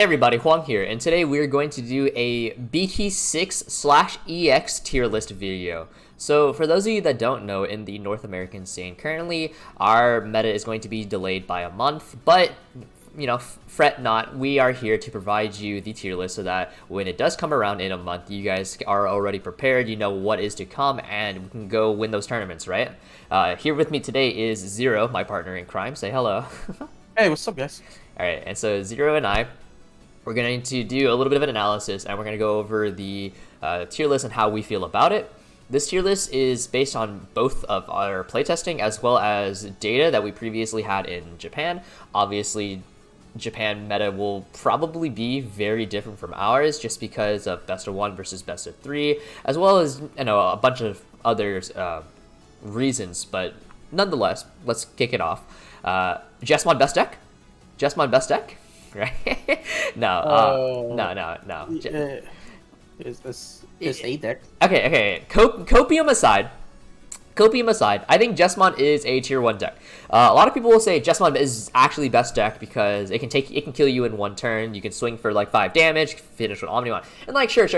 Hey everybody, Hoang here, and today we're going to do a BT6+EX tier list video. So for those of you that don't know, in the North American scene, currently our meta is going to be delayed by a month, but fret not, we are here to provide you the tier list so that when it does come around in a month, you guys are already prepared, you know what is to come, and we can go win those tournaments, right? Here with me today is Zero, my partner in crime. Say hello. Hey, what's up, guys? Alright, and so Zero and I, we're going to do a little bit of an analysis, and we're going to go over the tier list and how we feel about it. This tier list is based on both of our playtesting as well as data that we previously had in Japan. Obviously, Japan meta will probably be very different from ours just because of best of one versus best of three, as well as a bunch of other reasons. But nonetheless, let's kick it off. Jesmon best deck. Jesmon best deck. Right? No. It's a deck. Okay. Copium aside, I think Jesmon is a tier 1 deck. A lot of people will say Jesmon is actually best deck because it can kill you in one turn. You can swing for like 5 damage, finish with Omnimon, and like sure.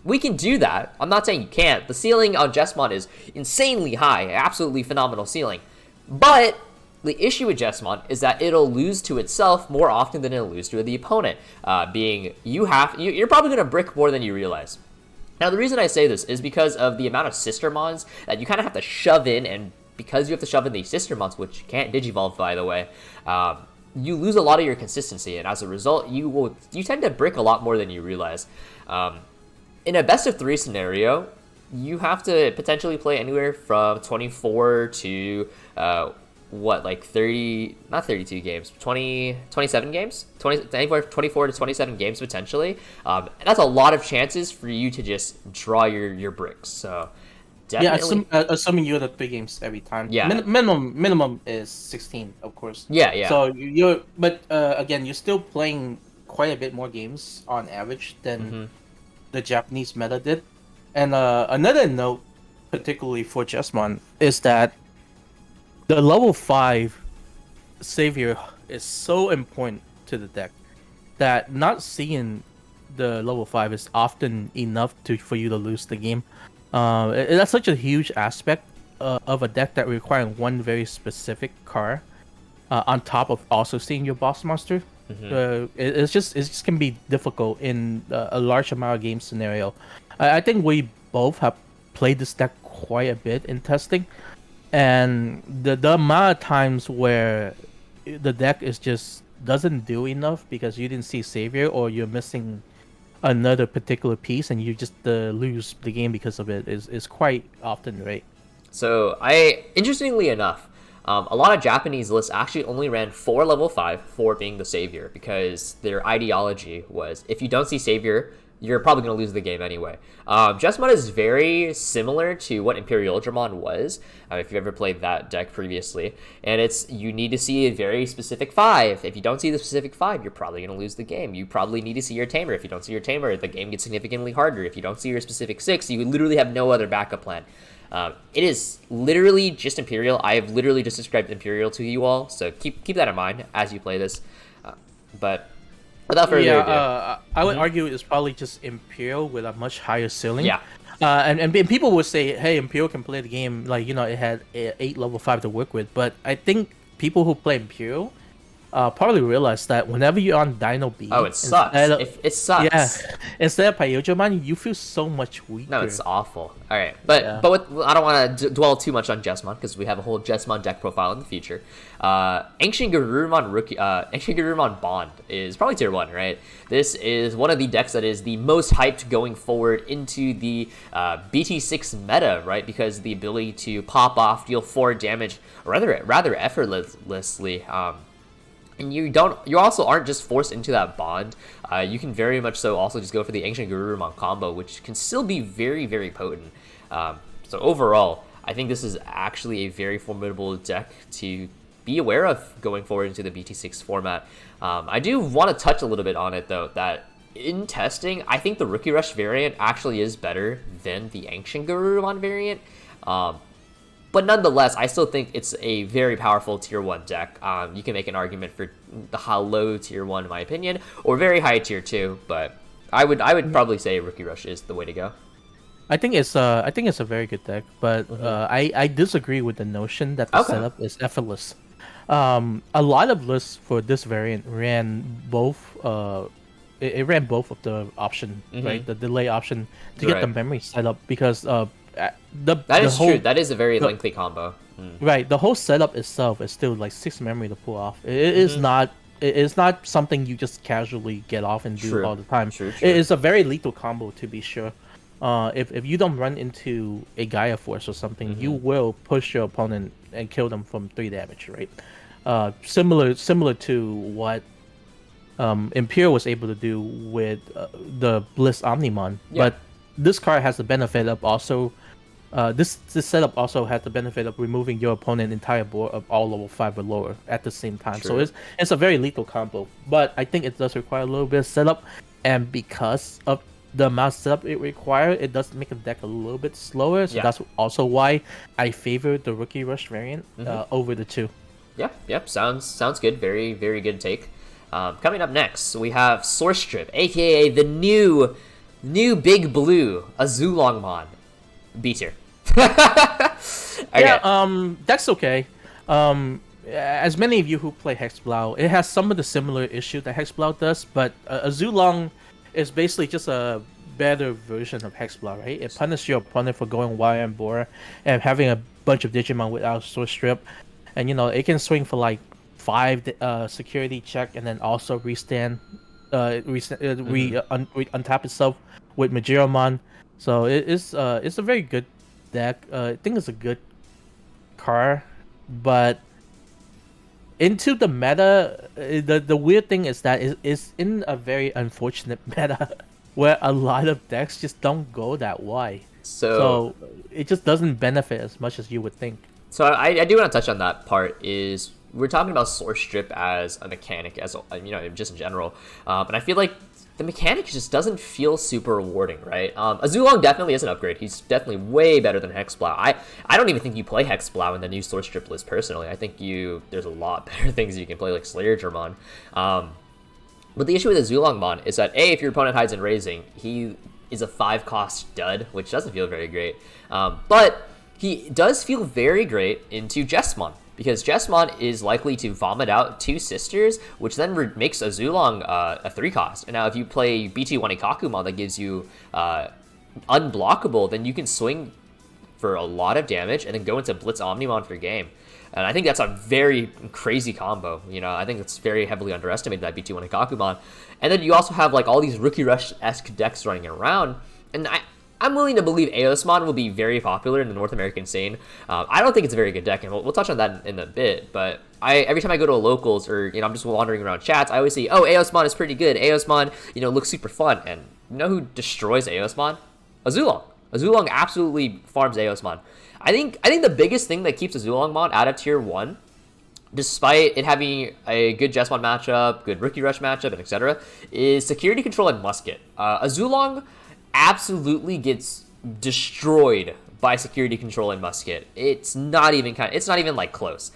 We can do that. I'm not saying you can't. The ceiling on Jesmon is insanely high, absolutely phenomenal ceiling, but the issue with Jesmon is that it'll lose to itself more often than it'll lose to the opponent. You're probably going to brick more than you realize. Now, the reason I say this is because of the amount of sister mons that you kind of have to shove in, and because you have to shove in these sister mons, which you can't digivolve, by the way, you lose a lot of your consistency, and as a result, you tend to brick a lot more than you realize. In a best of 3 scenario, you have to potentially play anywhere from 24 to 30, not 32 games, 27 games, 24 to 27 games potentially. And that's a lot of chances for you to just draw your bricks. So definitely, assuming you have 3 games every time. Yeah. Minimum is 16, of course. Yeah. So again, you're still playing quite a bit more games on average than the Japanese meta did. And another note, particularly for Jesmon, is that the level 5 savior is so important to the deck that not seeing the level 5 is often enough for you to lose the game. That's such a huge aspect of a deck that requires one very specific card on top of also seeing your boss monster. It just can be difficult in a large amount of game scenario. I think we both have played this deck quite a bit in testing. And the amount of times where the deck doesn't do enough because you didn't see Savior or you're missing another particular piece and you just lose the game because of it is quite often, right? So interestingly enough, a lot of Japanese lists actually only ran 4 level 5, 4 being the Savior, because their ideology was if you don't see Savior, you're probably going to lose the game anyway. Jesmon is very similar to what Imperial Ultraman was, if you've ever played that deck previously. And you need to see a very specific 5. If you don't see the specific 5, you're probably going to lose the game. You probably need to see your Tamer. If you don't see your Tamer, the game gets significantly harder. If you don't see your specific 6, you literally have no other backup plan. It is literally just Imperial. I have literally just described Imperial to you all, so keep that in mind as you play this. But without further ado, I would argue it's probably just Imperial with a much higher ceiling. Yeah. And people would say, hey, Imperial can play the game, like, it had 8 level 5 to work with. But I think people who play Imperial probably realize that whenever you're on Dino B... Oh, it sucks. It sucks. Yeah. Instead of Pyojaman, you feel so much weaker. No, it's awful. All right. But I don't want to dwell too much on Jesmon because we have a whole Jesmon deck profile in the future. Ancient Gabubon Bond is probably tier 1, right? This is one of the decks that is the most hyped going forward into the BT6 meta, right? Because the ability to pop off, deal 4 damage rather effortlessly. And you also aren't just forced into that bond. You can very much so also just go for the Ancient Gabubon combo, which can still be very, very potent. So overall, I think this is actually a very formidable deck to be aware of going forward into the BT6 format. I do want to touch a little bit on it, though, that in testing, I think the Rookie Rush variant actually is better than the Ancient Gabubon variant. But nonetheless, I still think it's a very powerful tier 1 deck. You can make an argument for the low tier 1 in my opinion, or very high tier 2, but I would probably say Rookie Rush is the way to go. I think it's a very good deck, but I disagree with the notion that the setup is effortless. A lot of lists for this variant ran both. It ran both of the option, right? The delay option to get the memory set up because that is true. That is a very lengthy combo. Right, the whole setup itself is still like 6 memory to pull off. It is not. It is not something you just casually get off and do all the time. It is a very lethal combo, to be sure. If you don't run into a Gaia Force or something, you will push your opponent and kill them from 3 damage, right? Similar to what Imperial was able to do with the Bliss Omnimon. But this card has the benefit of also this setup also has the benefit of removing your opponent's entire board of all level 5 or lower at the same time. So it's a very lethal combo. But I think it does require a little bit of setup, and because of the amount of setup it requires, it does make the deck a little bit slower. So that's also why I favor the Rookie Rush variant over the 2. Yep. Sounds good. Very, very good take. Coming up next, we have Source Strip, aka the new big blue Azulongmon. B tier. That's okay. As many of you who play Hexblau, it has some of the similar issues that Hexblau does, but Azulong is basically just a better version of Hexblau, right? It punishes your opponent for going wire and bore and having a bunch of Digimon without Source Strip, and it can swing for like 5 security check and then also untap itself with Magiromon. So it's a very good deck. I think it's a good card, but into the meta, the weird thing is that it's in a very unfortunate meta where a lot of decks just don't go that way. So it just doesn't benefit as much as you would think. So I do want to touch on that part. Is we're talking about Source Strip as a mechanic, as just in general, and I feel like the mechanic just doesn't feel super rewarding, right? Azulong definitely is an upgrade. He's definitely way better than Hexblau. I don't even think you play Hexblau in the new Source Strip list personally. I think there's a lot better things you can play, like Slayergermon. But the issue with Azulongmon is that if your opponent hides in Raising, he is a 5-cost dud, which doesn't feel very great. But he does feel very great into Jesmon, because Jesmon is likely to vomit out 2 sisters, which then makes Azulong a 3-cost. And now if you play BT1 Ikakumon that gives you unblockable, then you can swing for a lot of damage and then go into Blitz Omnimon for game. And I think that's a very crazy combo. I think it's very heavily underestimated, that BT1 Ikakumon. And then you also have like all these Rookie Rush-esque decks running around. And I'm willing to believe Eosmon will be very popular in the North American scene. I don't think it's a very good deck, and we'll touch on that in a bit, but every time I go to a locals or I'm just wandering around chats, I always see, Eosmon is pretty good. Eosmon, looks super fun. And you know who destroys Eosmon? Azulong. Azulong absolutely farms Eosmon. I think the biggest thing that keeps Azulongmon out of tier 1, despite it having a good Jesmon matchup, good Rookie Rush matchup, and etc., is security control and musket. Azulong absolutely gets destroyed by security control and musket. It's not even like close.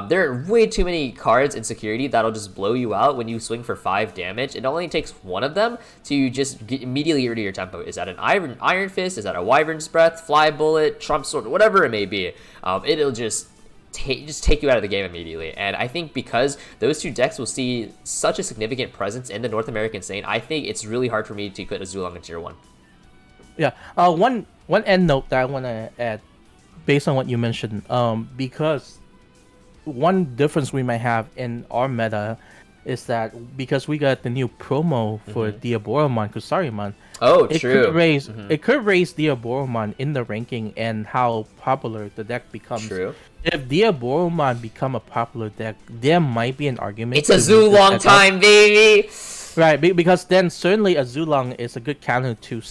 There are way too many cards in security that'll just blow you out when you swing for 5 damage. It only takes one of them to just immediately get rid of your tempo. Is that an Iron Fist? Is that a Wyvern's Breath, Fly Bullet, Trump Sword, whatever it may be? It'll just take you out of the game immediately. And I think because those 2 decks will see such a significant presence in the North American scene, I think it's really hard for me to put Azulong in tier 1. Yeah. One end note that I want to add, based on what you mentioned, because one difference we might have in our meta is that because we got the new promo for Diaboromon Kusariman. It could raise Diaboromon in the ranking and how popular the deck becomes. True. If Diaboromon become a popular deck, there might be an argument. It's Azulong time, baby. Right, because then certainly Azulong is a good counter to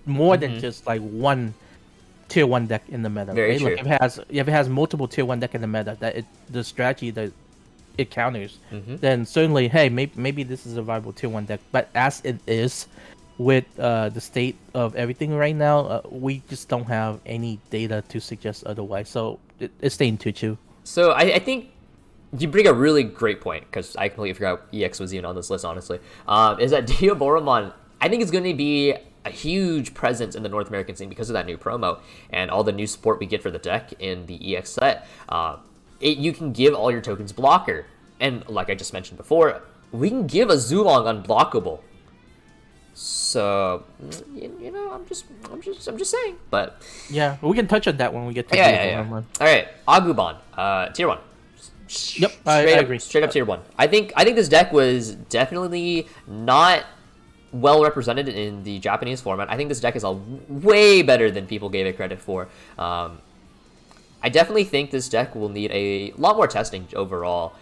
more than just like one tier 1 deck in the meta. Very right? true. Like if it has multiple tier 1 deck in the meta, that the strategy that it counters, then certainly, hey, maybe this is a viable tier 1 deck. But as it is, with the state of everything right now, we just don't have any data to suggest otherwise. So it's staying too. So I think you bring a really great point, because I completely forgot EX was even on this list, honestly. Is that Geo Bore, I think it's going to be a huge presence in the North American scene because of that new promo and all the new support we get for the deck in the EX set. You can give all your tokens blocker. And like I just mentioned before, we can give a Zoolong unblockable. So, I'm just saying. But yeah, we can touch on that when we get to yeah. All right, Agu Bond, tier 1. Yep, I agree. Straight up tier 1. I think this deck was definitely not well represented in the Japanese format. I think this deck is way better than people gave it credit for. I definitely think this deck will need a lot more testing overall,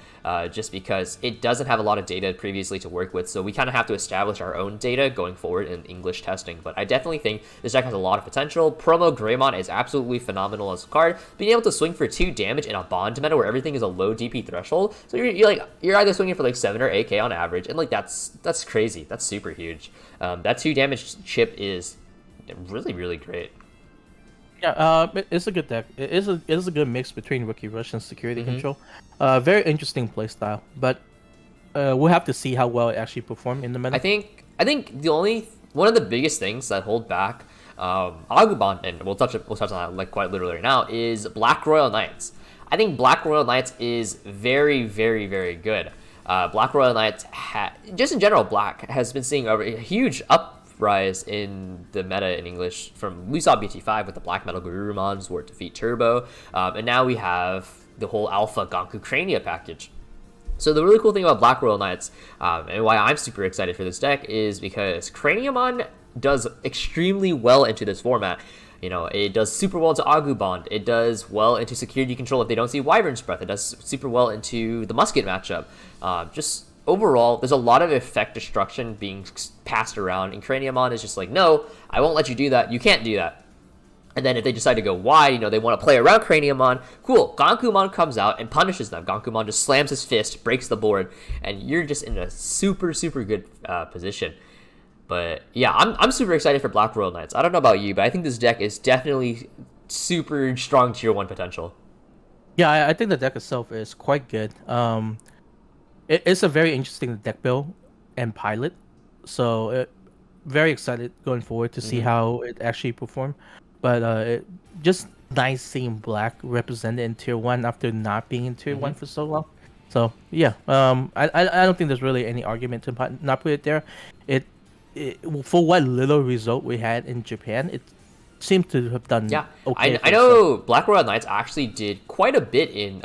just because it doesn't have a lot of data previously to work with, so we kind of have to establish our own data going forward in English testing. But I definitely think this deck has a lot of potential. Promo Greymon is absolutely phenomenal as a card. Being able to swing for 2 damage in a bond meta where everything is a low DP threshold, so you're either swinging for like 7 or 8k on average, and like that's crazy. That's super huge. That 2 damage chip is really, really great. Yeah, it's a good deck. It is a good mix between Rookie Rush and Security Control. Very interesting playstyle, but we'll have to see how well it actually performs in the meta. I think one of the biggest things that hold back Agu Bond, and we'll touch on that like quite literally right now, is Black Royal Knights. I think Black Royal Knights is very, very, very good. Black Royal Knights, just in general, Black has been seeing a huge uprise in the meta in English. We saw BT5 with the Black Metal Gabubon, Sword Defeat Turbo, and now we have the whole Alpha Ganku Crania package. So the really cool thing about Black Royal Knights, and why I'm super excited for this deck, is because Craniamon does extremely well into this format. It does super well into Agu Bond. It does well into Security Control if they don't see Wyvern's Breath. It does super well into the Musket matchup. Just overall, there's a lot of effect destruction being passed around, and Craniamon is just like, no, I won't let you do that. You can't do that. And then if they decide to go wide, they want to play around Craniamon, cool. Gankumon comes out and punishes them. Gankumon just slams his fist, breaks the board, and you're just in a super, super good position. But yeah, I'm super excited for Black Royal Knights. I don't know about you, but I think this deck is definitely super strong tier 1 potential. Yeah, I think the deck itself is quite good. It's a very interesting deck build and pilot. So very excited going forward to see how it actually performs. But just nice seeing Black represented in tier 1 after not being in tier 1 for so long. So yeah, I don't think there's really any argument to not put it there. It for what little result we had in Japan, it seems to have done okay. I know Black Royal Knights actually did quite a bit in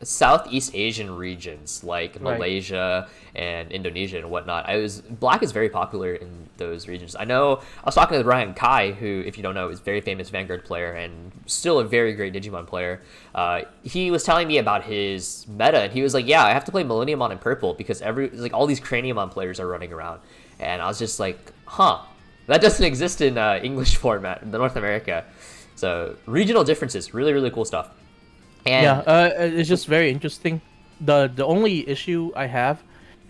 Southeast Asian regions like Malaysia and Indonesia and whatnot. Black is very popular in those regions. I know I was talking to Ryan Kai, who, if you don't know, is a very famous Vanguard player and still a very great Digimon player. He was telling me about his meta, and he was like, yeah, I have to play Millenniumon in purple because all these Craniamon players are running around. And I was just like, that doesn't exist in English format in North America. So regional differences, really, really cool stuff. And it's just very interesting. The only issue I have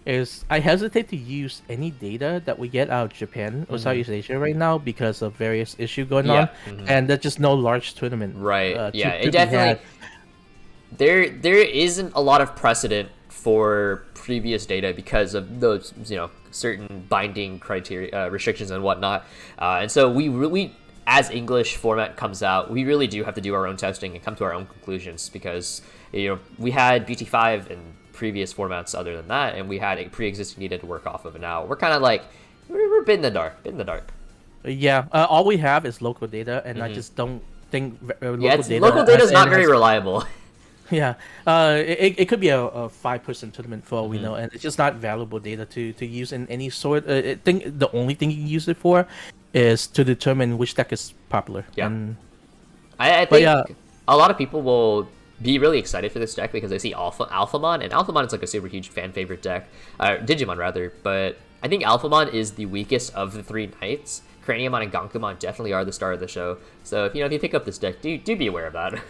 is I hesitate to use any data that we get out of Japan or Southeast Asia right now because of various issues going on, and there's just no large tournament. Right. It definitely. There isn't a lot of precedent for previous data because of those certain binding criteria, restrictions and whatnot, and so we really, as English format comes out, we really do have to do our own testing and come to our own conclusions because we had BT5 in previous formats other than that, and we had a pre-existing data to work off of, and now we're kind of like we're a bit in the dark. Yeah, all we have is local data, and I just don't think local data is not very reliable. Yeah, it could be a 5-person tournament for all we know, and it's just not valuable data to use in any sort. I think the only thing you can use it for is to determine which deck is popular. Yeah, I think a lot of people will be really excited for this deck because they see Alphamon, and Alphamon is like a super huge fan favorite deck, Digimon rather. But I think Alphamon is the weakest of the 3 knights. Craniamon and Gankumon definitely are the star of the show. So if you pick up this deck, do be aware of that.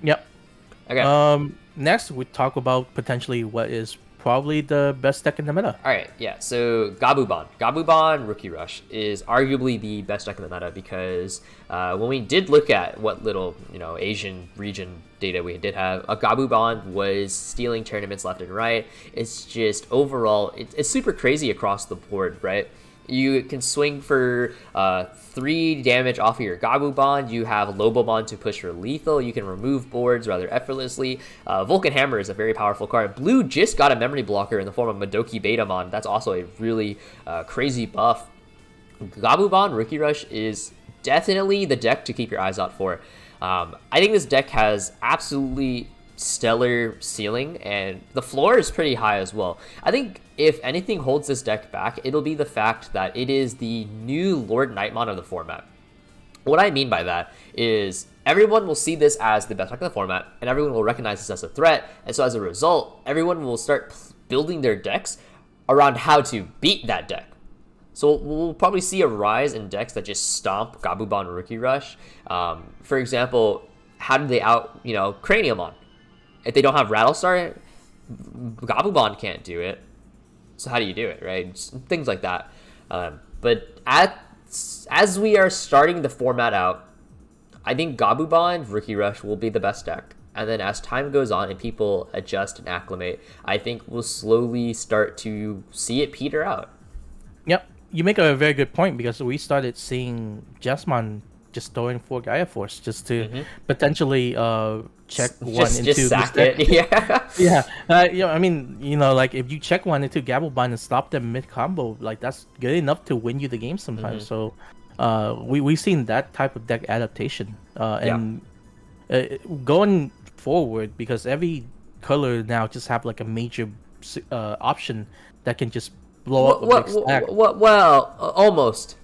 Yep. Okay. Next we talk about potentially what is probably the best deck in the meta. All right, yeah. So Gabubon Rookie Rush is arguably the best deck in the meta because when we did look at what little Asian region data we did have, Gabubon was stealing tournaments left and right. It's just overall, it's super crazy across the board, right? You can swing for 3 damage off of your Gabubon. You have Lobobon to push for lethal. You can remove boards rather effortlessly. Vulcan Hammer is a very powerful card. Blue just got a memory blocker in the form of Madoki Betamon. That's also a really crazy buff. Gabubon Rookie Rush is definitely the deck to keep your eyes out for. I think this deck has absolutely stellar ceiling, and the floor is pretty high as well. I think if anything holds this deck back, it'll be the fact that it is the new Lord Nightmon of the format. What I mean by that is everyone will see this as the best deck in the format, and everyone will recognize this as a threat, and so as a result, everyone will start building their decks around how to beat that deck. So we'll probably see a rise in decks that just stomp Gabubon Rookie Rush. For example, how did they out Craniumon? If they don't have Rattlestar, Gabubon can't do it. So how do you do it, right? Just things like that. But as we are starting the format out, I think Gabubon Rookie Rush will be the best deck. And then as time goes on and people adjust and acclimate, I think we'll slowly start to see it peter out. Yep. You make a very good point because we started seeing Jasmine just throwing 4 Gaia Force just to potentially check one into just sack it. Yeah. I mean, like if you check one into Gabubon and stop them mid combo, like that's good enough to win you the game sometimes. So we've seen that type of deck adaptation and going forward, because every color now just have like a major option that can just blow up a big stack. Well, almost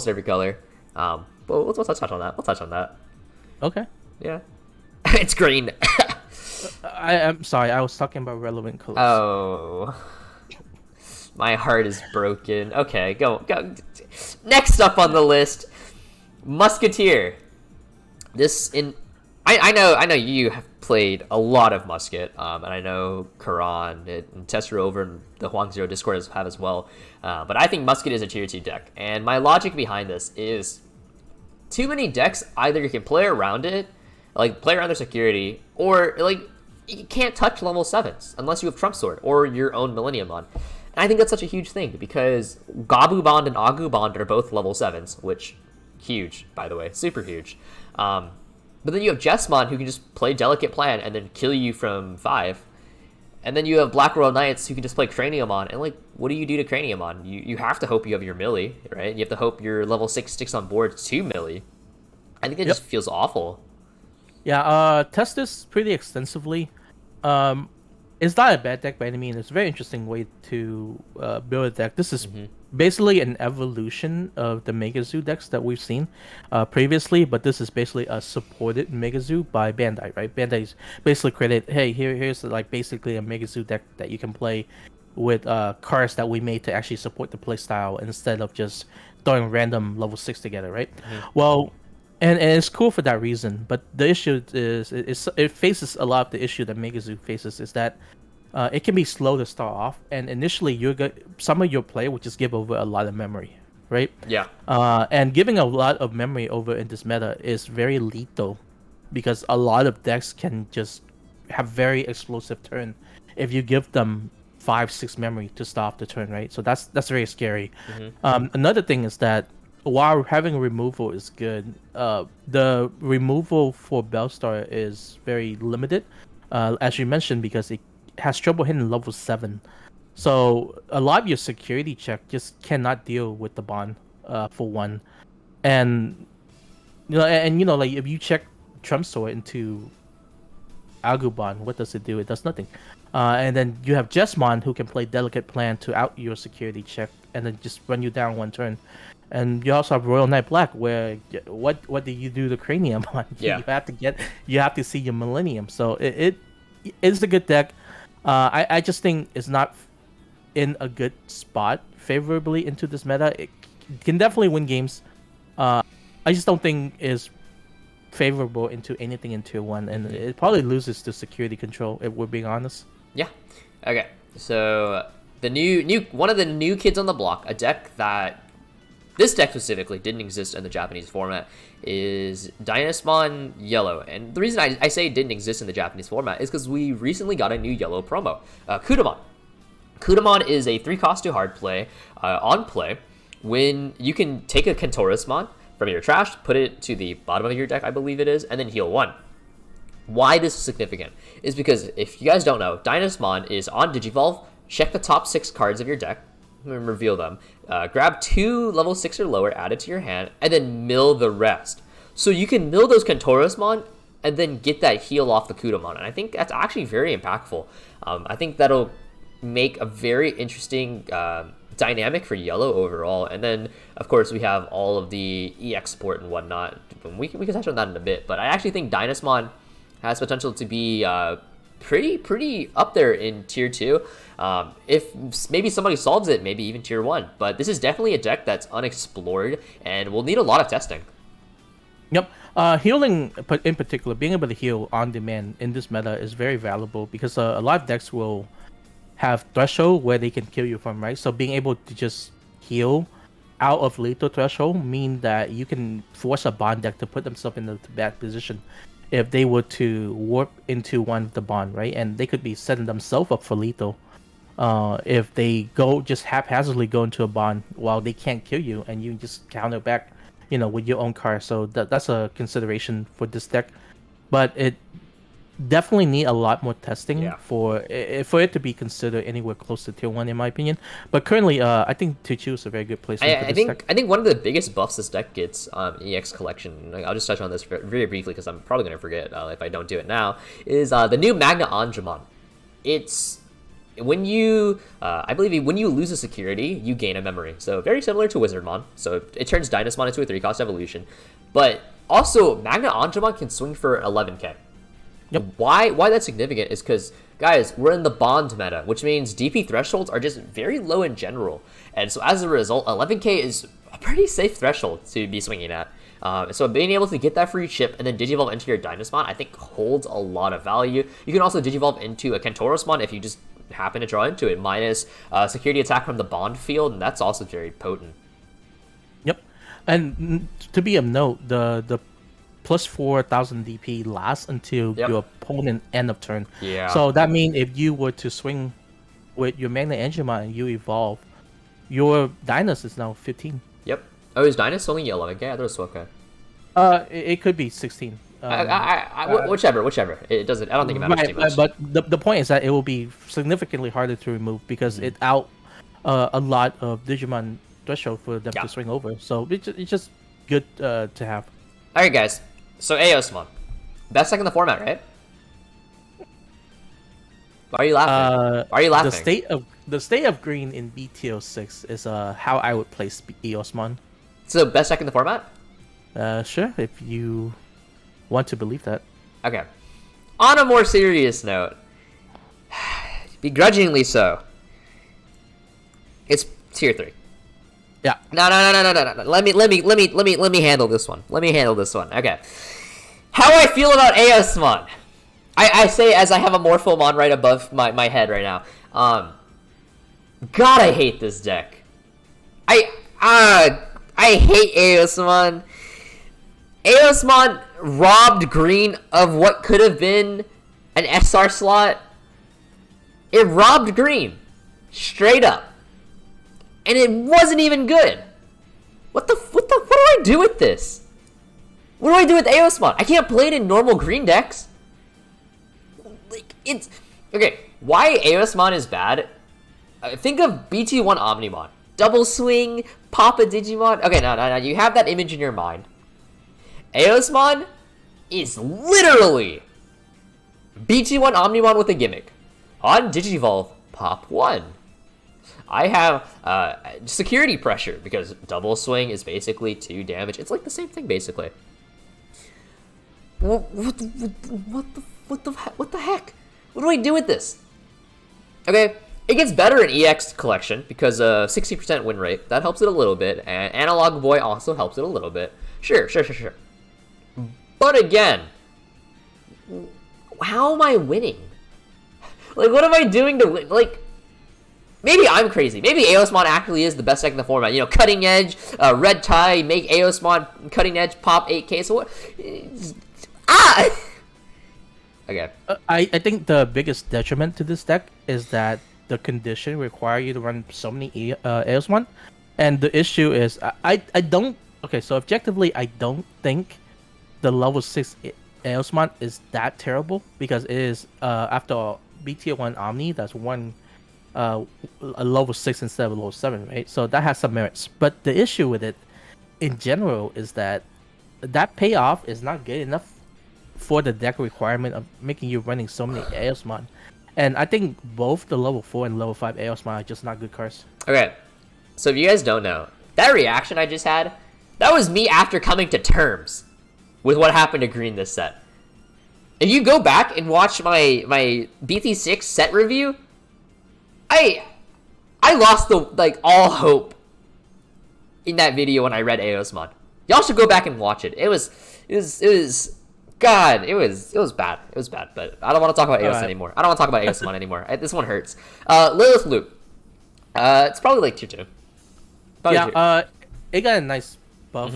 every color. But we'll touch on that. We'll touch on that. Okay. Yeah. It's green. I'm sorry. I was talking about relevant colors. Oh. My heart is broken. Okay, go. Next up on the list, Musketeer. I know you have played a lot of Musket, and I know Karan and Tessero over in the Hoang Zero Discord have as well. But I think Musket is a tier 2 deck, and my logic behind this is too many decks, either you can play around it, like play around their security, or like you can't touch level 7s unless you have Trump Sword or your own Millennium Mon. And I think that's such a huge thing because Gabubon and Agu Bond are both level 7s, which huge, by the way, super huge. But then you have Jesmon who can just play Delicate Plan and then kill you from 5. And then you have Black World Knights who can just play Craniumon, and like, what do you do to Craniumon? You have to hope you have your melee, right? You have to hope your level 6 sticks on board to melee. I think it just feels awful. Yeah, test this pretty extensively. It's not a bad deck by any means. It's a very interesting way to build a deck. This is basically an evolution of the Megazoo decks that we've seen previously, but this is basically a supported Megazoo by Bandai, right? Bandai's basically created, hey, here's like basically a Megazoo deck that you can play with cards that we made to actually support the playstyle instead of just throwing random level 6 together, right? Well, and it's cool for that reason, but the issue is it faces a lot of the issue that Megazoo faces is that it can be slow to start off, and initially some of your play will just give over a lot of memory, right? Yeah. And giving a lot of memory over in this meta is very lethal, because a lot of decks can just have very explosive turn if you give them 5-6 memory to start off the turn, right? So that's very scary. Another thing is that while having removal is good, the removal for Bellstar is very limited, as you mentioned, because it has trouble hitting level 7. So a lot of your security check just cannot deal with the bond for one. And like if you check Trump Sword into Agu Bond, what does it do? It does nothing. And then you have Jesmon who can play Delicate Plan to out your security check and then just run you down one turn. And you also have Royal Knight Black, where what do you do to Cranium on? Yeah. you have to see your Millennium. So it is a good deck. I just think it's not in a good spot favorably into this meta. It can definitely win games. I just don't think is favorable into anything in tier 1, and it probably loses to security control if we're being honest. Yeah. Okay. So the new one of the new kids on the block, a deck that this deck specifically didn't exist in the Japanese format, is Dynasty Yellow. And the reason I say it didn't exist in the Japanese format is because we recently got a new yellow promo, Kudamon. Kudamon is a 3-cost to hard play on play when you can take a Kentorismon from your trash, put it to the bottom of your deck, I believe it is, and then heal 1. Why this is significant is because if you guys don't know, Dynasmon is on Digivolve, check the top 6 cards of your deck, and reveal them, grab 2 level 6 or lower, add it to your hand, and then mill the rest. So you can mill those Kentorismon and then get that heal off the Kudamon, and I think that's actually very impactful. I think that'll make a very interesting dynamic for yellow overall. And then of course we have all of the EX support and whatnot. We can touch on that in a bit, but I actually think Dynasmon has potential to be pretty up there in tier 2. If maybe somebody solves it, maybe even tier 1. But this is definitely a deck that's unexplored and will need a lot of testing. Yep. Healing in particular, being able to heal on demand in this meta is very valuable because a lot of decks will have threshold where they can kill you from, right? So being able to just heal out of lethal threshold mean that you can force a bond deck to put themselves in the bad position if they were to warp into one of the bond, right? And they could be setting themselves up for lethal if they just haphazardly go into a bond while they can't kill you, and you just counter back, with your own card. So that's a consideration for this deck, but it definitely need a lot more testing for it to be considered anywhere close to tier 1, in my opinion. But currently, I think tier 2 is a very good place for this deck. I think one of the biggest buffs this deck gets on EX collection, I'll just touch on this very briefly because I'm probably going to forget if I don't do it now, is the new Magna Angemon. It's when you, I believe when you lose a security, you gain a memory. So very similar to Wizardmon. So it turns Dynasmon into a 3-cost evolution. But also, Magna Angemon can swing for 11k. Yep. Why that's significant is because, guys, we're in the bond meta, which means DP thresholds are just very low in general. And so as a result, 11k is a pretty safe threshold to be swinging at. So being able to get that free chip and then Digivolve into your Dynasmon, I think holds a lot of value. You can also Digivolve into a Kentorismon if you just happen to draw into it, minus security attack from the bond field, and that's also very potent. Yep. And to be of note, the plus 4,000 DP lasts until your opponent end of turn. Yeah. So that means if you were to swing with your Magna Angemon and you evolve, your Dynasty is now 15. Yep. Oh, is Dynasty only 11? Okay, I thought it was 12k. It could be 16. Whichever. It doesn't. I don't think it matters too much. But the point is that it will be significantly harder to remove because it out a lot of Digimon threshold for them to swing over. So it's just good to have. All right, guys. So Eosmon, best deck in the format, right? Why are you laughing? Why are you laughing? The state of green in BT6 is how I would place Eosmon. So best deck in the format? Sure, if you want to believe that. Okay. On a more serious note, begrudgingly so, it's tier 3. Yeah. No. Let me handle this one. Okay. How I feel about Eosmon? I say as I have a Morphomon right above my head right now. God, I hate this deck. I hate Eosmon. Eosmon robbed green of what could have been an SR slot. It robbed green. Straight up. And it wasn't even good. What do I do with this? What do I do with Eosmon? I can't play it in normal green decks. Like, it's... Okay, why Eosmon is bad? Think of BT1 Omnimon. Double swing, pop a Digimon. Okay, no. You have that image in your mind. Eosmon is literally BT1 Omnimon with a gimmick. On Digivolve, pop 1. I have security pressure because double swing is basically 2 damage. It's like the same thing basically. What the heck? What do I do with this? Okay, it gets better in EX collection because 60% win rate, that helps it a little bit, and Analog Boy also helps it a little bit. Sure. But again, how am I winning? Like, what am I doing to win? Like, maybe I'm crazy. Maybe Aosmon actually is the best deck in the format. You know, cutting edge, red tie, make Aosmon cutting edge, pop 8K. So what? Ah. Okay. I think the biggest detriment to this deck is that the condition require you to run so many Aosmon, and the issue is I don't. Okay, so objectively, I don't think the level 6 Aosmon is that terrible because it is after all, BT1 Omni that's one a level 6 instead of level 7, right? So that has some merits. But the issue with it in general is that payoff is not good enough for the deck requirement of making you running so many Aosmon. And I think both the level 4 and level 5 Aosmon are just not good cards. Okay, so if you guys don't know, that reaction I just had, that was me after coming to terms with what happened to green this set. If you go back and watch my BT6 set review, I lost all hope in that video when I read Aosmon. Y'all should go back and watch it. It was God, it was bad. It was bad, but I don't want to talk about Aos anymore. I don't want to talk about Aosmon anymore. This one hurts. Lilith Loop. It's probably like tier 2. It got a nice buff,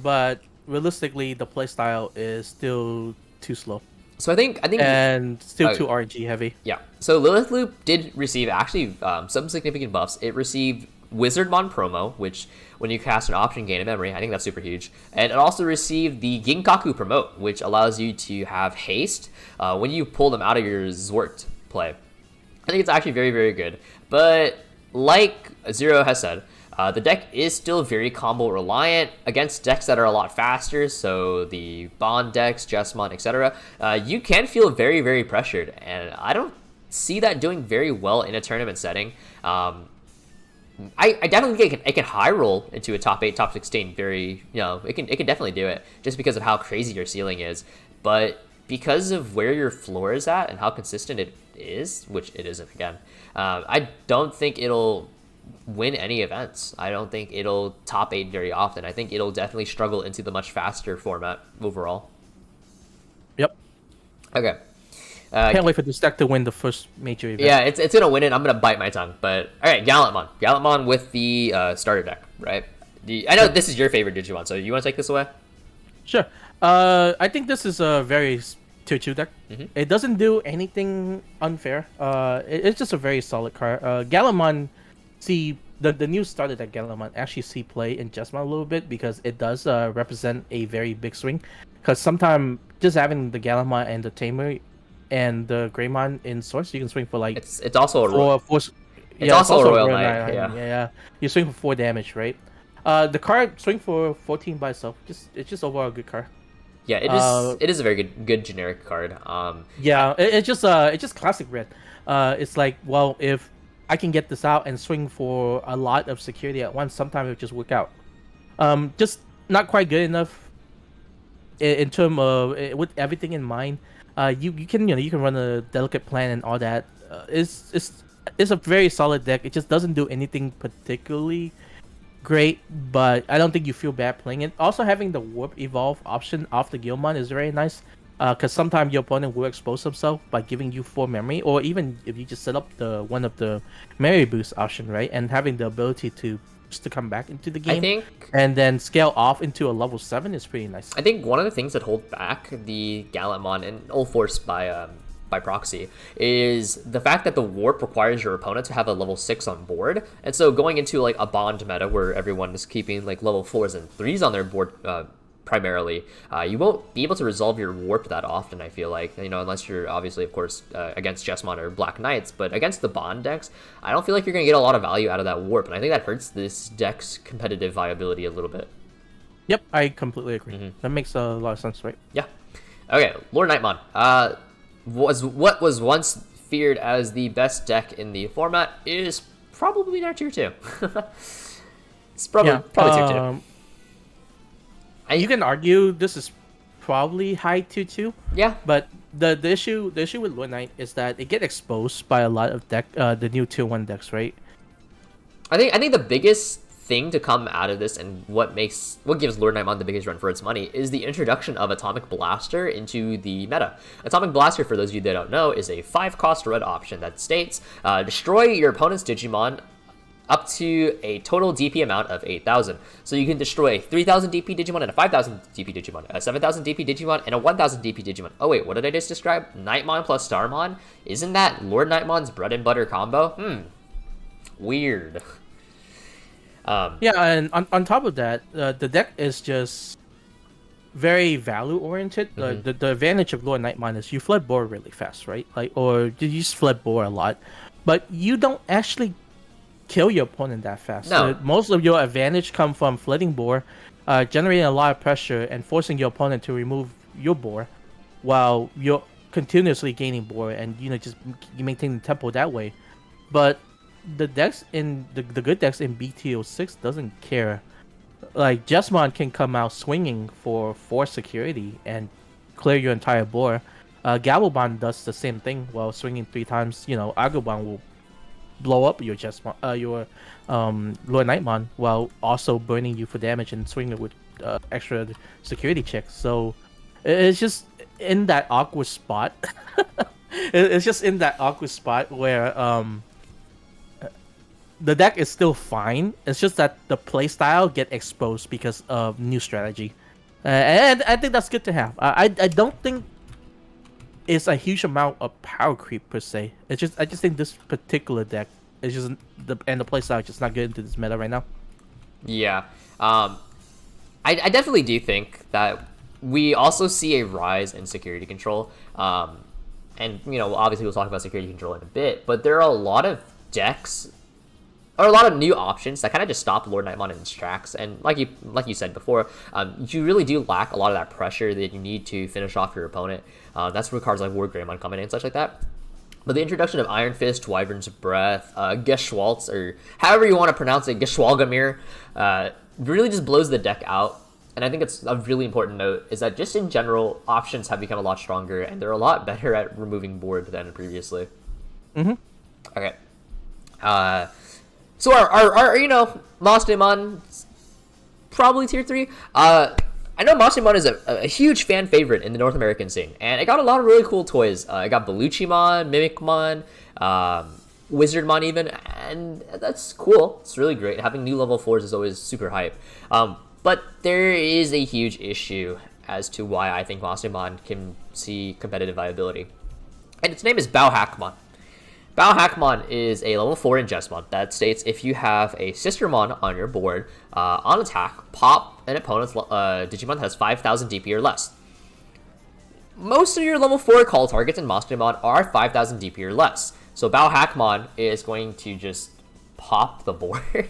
but realistically, the playstyle is still too slow. So I think and still too RNG heavy. Yeah. So Lilith Loop did receive actually some significant buffs. It received Wizardmon promo, which when you cast an option gain a memory, I think that's super huge. And it also received the Ginkaku promote, which allows you to have haste when you pull them out of your Zwart play. I think it's actually very, very good. But like Zero has said, the deck is still very combo reliant against decks that are a lot faster, so the Bond decks, Jesmon, etc. You can feel very, very pressured, and I don't see that doing very well in a tournament setting. I definitely think it can high roll into a top 8, top 16. It can definitely do it just because of how crazy your ceiling is. But because of where your floor is at and how consistent it is, which it isn't again, I don't think it'll win any events. I don't think it'll top 8 very often. I think it'll definitely struggle into the much faster format overall. Yep. Okay. Can't wait for this deck to win the first major event. Yeah, it's gonna win it. I'm gonna bite my tongue. But all right, Gallantmon with the starter deck, right? I know this is your favorite Digimon, so you want to take this away? Sure. I think this is a very tier 2 deck. It doesn't do anything unfair. It's just a very solid card. Gallantmon, see the new starter deck Gallantmon actually see play in Jesmon a little bit because it does represent a very big swing. Because sometimes just having the Gallantmon and the Tamer and the Greymon in source, you can swing for like it's also a royal. It's also a royal knight. Yeah. You swing for 4 damage, right? The card swing for 14 by itself. It's just overall a good card. Yeah, it is a very good generic card. It's just classic red. It's like, well, if I can get this out and swing for a lot of security at once, sometimes it'll just work out. Just not quite good enough in terms of with everything in mind. You can run a delicate plan and all that. It's a very solid deck. It just doesn't do anything particularly great, but I don't think you feel bad playing it. Also, having the Warp Evolve option off the Gilmon is very nice, because sometimes your opponent will expose himself by giving you 4 memory, or even if you just set up one of the memory boost option, right, and having the ability to come back into the game, and then scale off into a level 7 is pretty nice. I think one of the things that hold back the Gallantmon and All Force by proxy is the fact that the warp requires your opponent to have a level 6 on board, and so going into like a bond meta where everyone is keeping like level 4s and 3s on their board primarily, you won't be able to resolve your warp that often, I feel like, unless you're obviously, of course, against Jesmon or Black Knights. But against the Bond decks, I don't feel like you're going to get a lot of value out of that warp, and I think that hurts this deck's competitive viability a little bit. Yep, I completely agree. That makes a lot of sense, right? Yeah. Okay, Lord Nightmon. What was once feared as the best deck in the format is probably now tier 2. It's probably tier 2. You can argue this is probably high tier 2. Yeah. But the issue with Lord Knight is that it gets exposed by a lot of the new tier 1 decks, right? I think the biggest thing to come out of this, and what gives Lord Nightmon the biggest run for its money, is the introduction of Atomic Blaster into the meta. Atomic Blaster, for those of you that don't know, is a 5-cost red option that states destroy your opponent's Digimon up to a total DP amount of 8,000. So you can destroy a 3,000 DP Digimon and a 5,000 DP Digimon, a 7,000 DP Digimon, and a 1,000 DP Digimon. Oh wait, what did I just describe? Nightmon plus Starmon? Isn't that Lord Nightmon's bread and butter combo? Weird. Yeah, and on top of that, the deck is just very value oriented. The advantage of Lord Nightmon is you flood board really fast, right? Or you just flood board a lot, but you don't actually kill your opponent that fast. No. Most of your advantage come from flooding board, generating a lot of pressure and forcing your opponent to remove your board, while you're continuously gaining board and just you maintain the tempo that way. But the decks in the good decks in BT6 doesn't care. Like Jesmon can come out swinging for 4 security and clear your entire board. Gabubon does the same thing while swinging 3 times. Agu Bond will blow up your Lord Nightmon while also burning you for damage and swinging with extra security checks. So it's just in that awkward spot. It's just in that awkward spot where the deck is still fine. It's just that the playstyle get exposed because of new strategy, and I think that's good to have. I don't think it's a huge amount of power creep per se. I just think this particular deck is just the playstyle is just not good into this meta right now. Yeah, I definitely do think that we also see a rise in security control. And obviously we'll talk about security control in a bit, but there are a lot of decks or a lot of new options that kind of just stop Lord Nightmon in its tracks. And like you said before, you really do lack a lot of that pressure that you need to finish off your opponent. That's where cards like War Greymon come in and such like that. But the introduction of Iron Fist, Wyvern's Breath, Geschwaltz, or however you want to pronounce it, Geschwalgamir, really just blows the deck out. And I think it's a really important note is that just in general, options have become a lot stronger, and they're a lot better at removing board than previously. Okay. So our Massimon, probably tier 3. I know Massimon is a huge fan favorite in the North American scene, and it got a lot of really cool toys. I got Beluchimon, Mimicmon, Wizardmon even, and that's cool. It's really great. Having new level 4s is always super hype. But there is a huge issue as to why I think Massimon can see competitive viability. And its name is Bauhackmon. Bauhackmon is a level 4 in Jesmon that states if you have a Sistermon on your board, on attack, pop an opponent's Digimon that has 5,000 DP or less. Most of your level 4 call targets in Massimon are 5,000 DP or less. So Bauhackmon is going to just pop the board.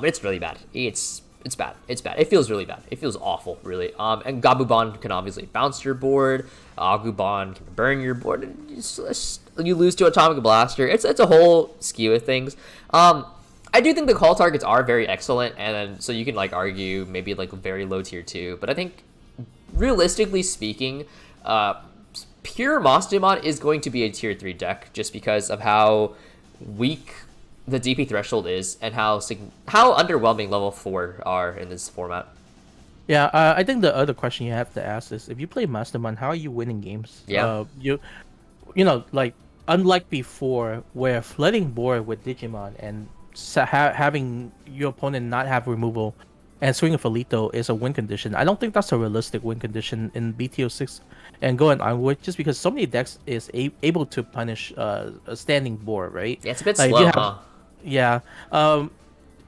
It's really bad. It's bad. It's bad. It feels really bad. It feels awful, really. And Gabubon can obviously bounce your board. Agu Bond can burn your board. You lose to Atomic Blaster. It's a whole skew of things. I do think the call targets are very excellent, and so you can argue maybe very low tier 2. But I think realistically speaking, pure Massimon is going to be a tier 3 deck just because of how weak the DP threshold is and how underwhelming level 4 are in this format. Yeah, I think the other question you have to ask is if you play Mastermind, how are you winning games? Yeah. Unlike before, where flooding board with Digimon and having your opponent not have removal and swinging for lethal is a win condition. I don't think that's a realistic win condition in BT6 and going onward, just because so many decks is able to punish a standing board, right? Yeah, it's a bit slow, huh? Yeah.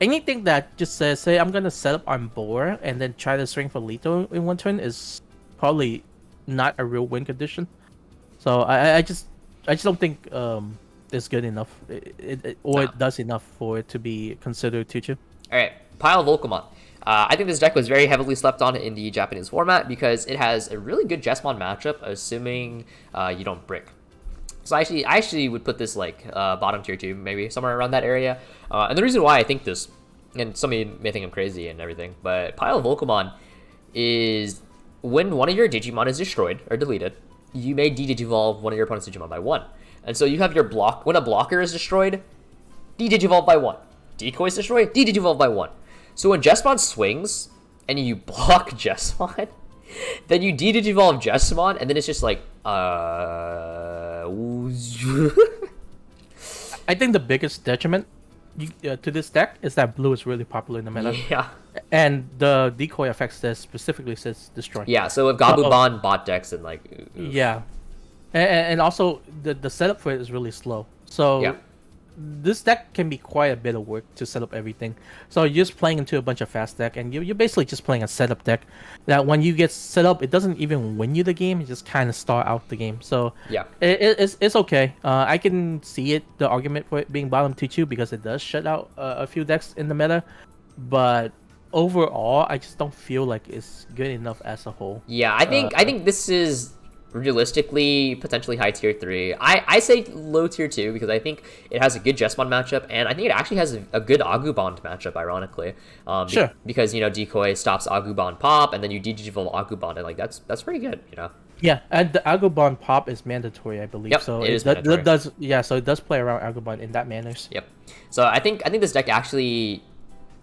Anything that just says, say, I'm gonna set up on board and then try to swing for lethal in one turn is probably not a real win condition. So I just don't think it's good enough, it does enough for it to be considered tier 2. All right, Pile Volcamon. I think this deck was very heavily slept on in the Japanese format because it has a really good Jesmon matchup, assuming you don't brick. So I actually would put this bottom tier 2, maybe somewhere around that area. And the reason why I think this, and some of you may think I'm crazy and everything, but Pile Volcamon is when one of your Digimon is destroyed or deleted, you may de-digivolve one of your opponent's Digimon by 1. And so you have your block, when a blocker is destroyed, de-digivolve by 1. decoys destroy, de-digivolve by 1. So when Jesmon swings and you block Jesmon, then you de-digivolve Jesmon, and then it's just like, I think the biggest detriment to this deck is that blue is really popular in the meta. Yeah. And the decoy effects that specifically says destroy. Yeah, so with Gabubon bot decks and like... Oof. Yeah. And also, the setup for it is really slow. So... Yeah. This deck can be quite a bit of work to set up everything. So you're just playing into a bunch of fast deck, and you're basically just playing a setup deck that when you get set up, it doesn't even win you the game. It just kind of start out the game. So yeah, it's okay. I can see it, the argument for it being bottom 2-2, because it does shut out a few decks in the meta. But overall, I just don't feel like it's good enough as a whole. Yeah, I think this is realistically potentially high tier 3. I say low tier 2 because I think it has a good Jesmon matchup, and I think it actually has a good Agu Bond matchup, ironically. Sure. Because, you know, decoy stops Agu Bond pop, and then you digivolve Agu Bond, and like that's pretty good, you know. Yeah, and the Agu Bond pop is mandatory, I believe. Yep, so it is mandatory. So it does play around Agu Bond in that manners. Yep. So I think this deck actually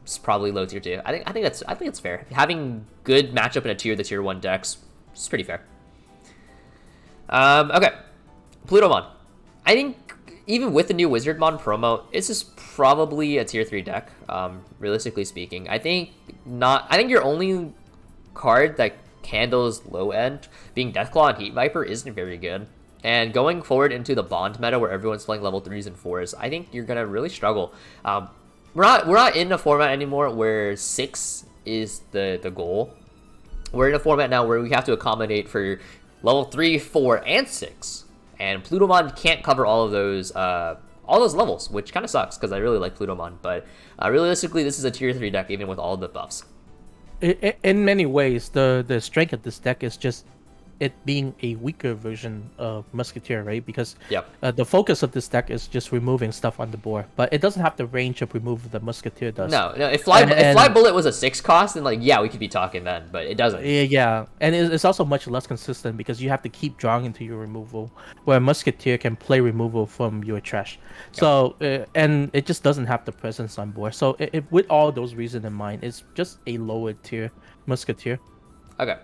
is probably low tier 2. I think it's fair. Having good matchup in the tier 1 decks is pretty fair. Okay, Plutomon. I think even with the new Wizardmon promo, this is probably a tier 3 deck. Realistically speaking, I think your only card that handles low end being Deathclaw and Heat Viper isn't very good. And going forward into the Bond meta where everyone's playing level 3s and 4s, I think you're gonna really struggle. We're not in a format anymore where 6 is the goal. We're in a format now where we have to accommodate for level 3, 4, and 6, and Plutomon can't cover all those levels, which kind of sucks because I really like Plutomon. But realistically, this is a tier 3 deck even with all the buffs. In many ways, the strength of this deck is just it being a weaker version of Musketeer, right? Because the focus of this deck is just removing stuff on the board, but it doesn't have the range of remove the Musketeer does. No. If Fly Bullet was a 6 cost, then like we could be talking then, but it doesn't. Yeah, and it's also much less consistent because you have to keep drawing into your removal, where Musketeer can play removal from your trash. So and it just doesn't have the presence on board. So with all those reasons in mind, it's just a lower tier Musketeer. Okay.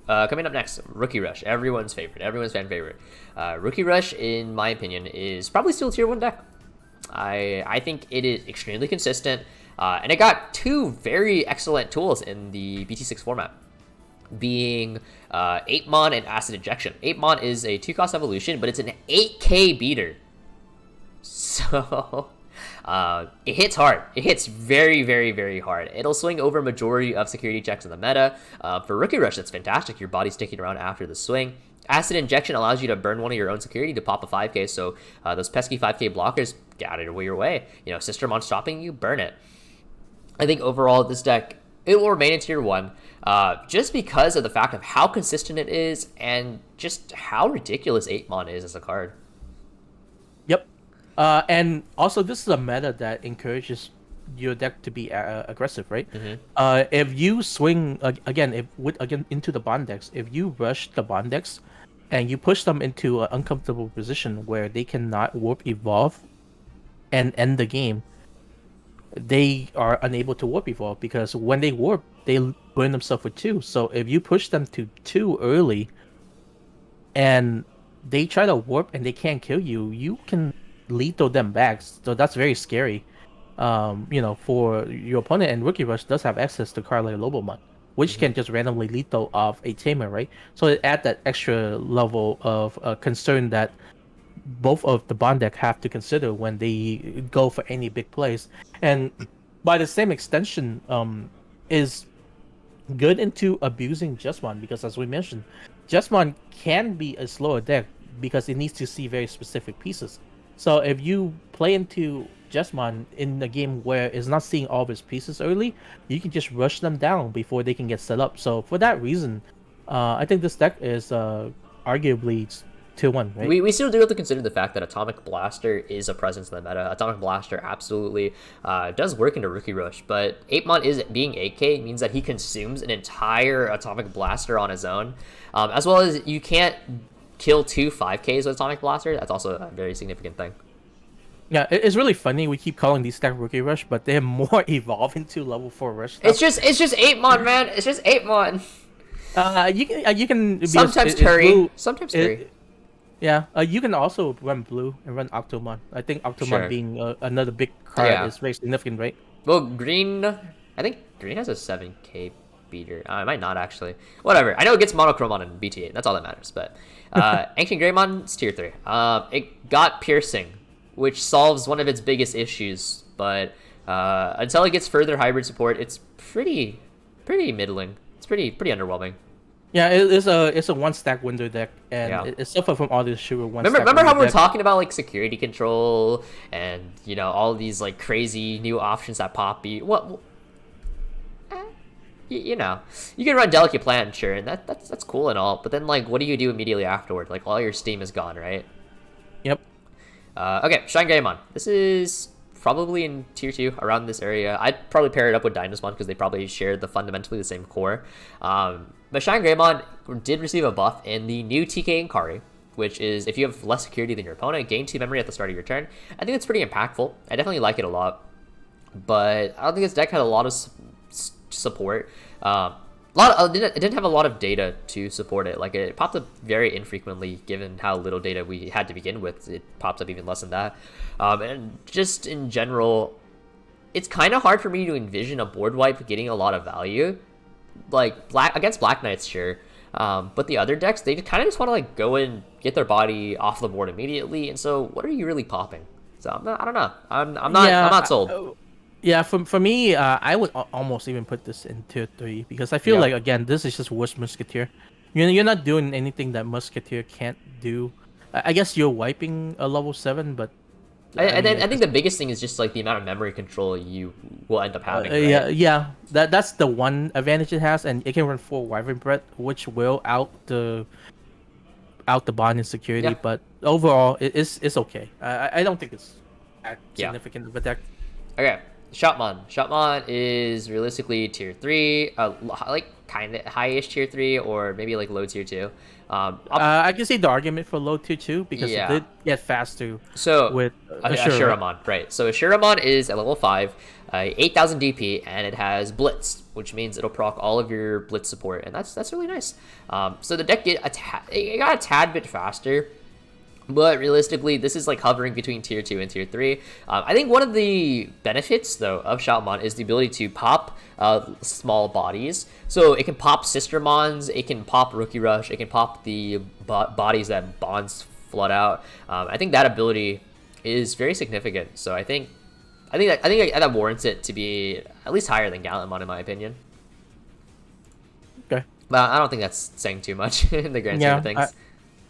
Coming up next, Rookie Rush, everyone's fan favorite. Rookie Rush, in my opinion, is probably still a tier 1 deck. I think it is extremely consistent, and it got 2 very excellent tools in the BT6 format, being 8mon and Acid Injection. 8mon is a 2-cost evolution, but it's an 8k beater. So... it hits hard. It hits very, very, very hard. It'll swing over majority of security checks in the meta. For Rookie Rush, that's fantastic. Your body's sticking around after the swing. Acid Injection allows you to burn one of your own security to pop a 5k, so those pesky 5k blockers get out of your way. You know, Sistermon stopping you, burn it. I think overall, this deck, it will remain in tier 1, just because of the fact of how consistent it is and just how ridiculous 8mon is as a card. Yep. And also, this is a meta that encourages your deck to be aggressive, right? Mm-hmm. If you swing again into the Bond decks, if you rush the Bond decks and you push them into an uncomfortable position where they cannot warp evolve and end the game, they are unable to warp evolve because when they warp, they burn themselves with 2. So if you push them to 2 early and they try to warp and they can't kill you, you can lethal them back. So that's very scary, for your opponent. And Rookie Rush does have access to card like Lobomon, which can just randomly lethal off a Tamer, right? So it adds that extra level of concern that both of the Bond deck have to consider when they go for any big plays. And by the same extension, is good into abusing Jesmon, because as we mentioned, Jesmon can be a slower deck because it needs to see very specific pieces. So if you play into Jesmon in a game where it's not seeing all of its pieces early, you can just rush them down before they can get set up. So for that reason, I think this deck is arguably tier 1, right? We still do have to consider the fact that Atomic Blaster is a presence in the meta. Atomic Blaster absolutely does work into Rookie Rush, but 8mon is being 8k means that he consumes an entire Atomic Blaster on his own, as well as you can't kill 2 5ks with Atomic Blaster. That's also a very significant thing. Yeah, it's really funny. We keep calling these deck Rookie Rush, but they're more evolved into level 4 Rush stuff. It's just 8mon, man. It's just 8mon. You can Sometimes Turi. Sometimes Turi. Yeah, you can also run blue and run Octomon. I think Octomon Sure. being another big card is very significant, right? Well, green. I think green has a 7k beater. It might not actually. Whatever. I know it gets monochrome on in BT8. That's all that matters. But Ancient Greymon, it's tier 3. It got piercing, which solves one of its biggest issues. But until it gets further hybrid support, it's pretty middling. It's pretty underwhelming. Yeah, it's a one stack window deck, and it suffered from all this sugar one. Remember how we were talking about like security control and all these like crazy new options that pop. You can run Delicate Plant, sure, and that's cool and all, but then like what do you do immediately afterward? Like all your steam is gone, right? Yep. Okay, Shine Greymon. This is probably in tier 2 around this area. I'd probably pair it up with Dynasty because they probably share fundamentally the same core. But Shine Greymon did receive a buff in the new TK Inkari, which is if you have less security than your opponent, gain 2 memory at the start of your turn. I think it's pretty impactful. I definitely like it a lot, but I don't think this deck had a lot of support. It didn't have a lot of data to support it. Like it popped up very infrequently, given how little data we had to begin with. It pops up even less than that, and just in general, it's kind of hard for me to envision a board wipe getting a lot of value. Like against Black Knights, sure, but the other decks they kind of just want to like go and get their body off the board immediately. And so, what are you really popping? So I don't know. I'm not sold. Yeah, for me, I would almost even put this in tier 3 because I feel like again this is just worse Musketeer. You're not doing anything that Musketeer can't do. I guess you're wiping a level 7, but I think the biggest thing is just like the amount of memory control you will end up having. Right? Yeah. That's the one advantage it has, and it can run 4 Wyvern Breath, which will out the bond in security. Yeah. But overall, it's okay. I don't think it's that significant of a deck. Okay. Shotmon is realistically tier 3, like kind of high-ish tier 3, or maybe like low tier 2. I can see the argument for low tier 2 because it did get faster. So with Ashuramon, right? So Ashuramon is at level 5, 8,000 DP, and it has Blitz, which means it'll proc all of your Blitz support, and that's really nice. So the deck it got a tad bit faster. But realistically, this is like hovering between tier 2 and tier 3. I think one of the benefits, though, of Shotmon is the ability to pop small bodies. So it can pop Sistermons, it can pop Rookie Rush, it can pop the bodies that bonds flood out. I think that ability is very significant. So I think that warrants it to be at least higher than Gallantmon, in my opinion. Okay. But I don't think that's saying too much in the grand scheme of things.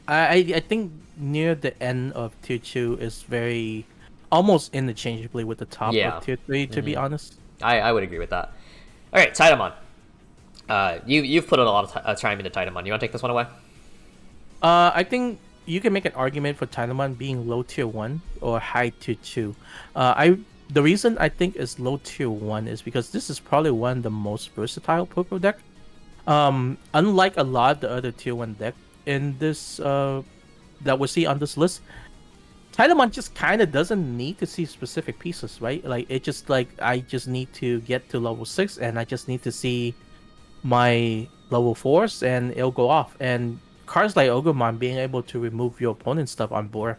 I think near the end of tier 2 is very almost interchangeably with the top of tier 3, to be honest. I would agree with that. All right, Titamon. You've put in a lot of time into Titamon. You want to take this one away? I think you can make an argument for Titamon being low tier 1 or high tier 2. The reason I think is low tier 1 is because this is probably one of the most versatile purple deck. Unlike a lot of the other tier 1 deck in this that we see on this list, Titamon just kind of doesn't need to see specific pieces, right? Like it just like I just need to get to level 6 and I just need to see my level 4s and it'll go off. And cards like Agumon being able to remove your opponent's stuff on board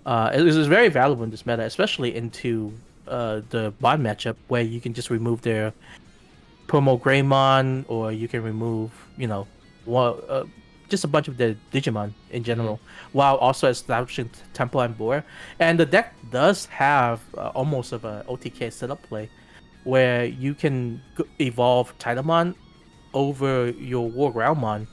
it is very valuable in this meta, especially into the bond matchup where you can just remove their promo Greymon, or you can remove just a bunch of the Digimon in general, while also establishing Temple and Bore. And the deck does have almost of a OTK setup play, where you can evolve Titamon over your War Groundmon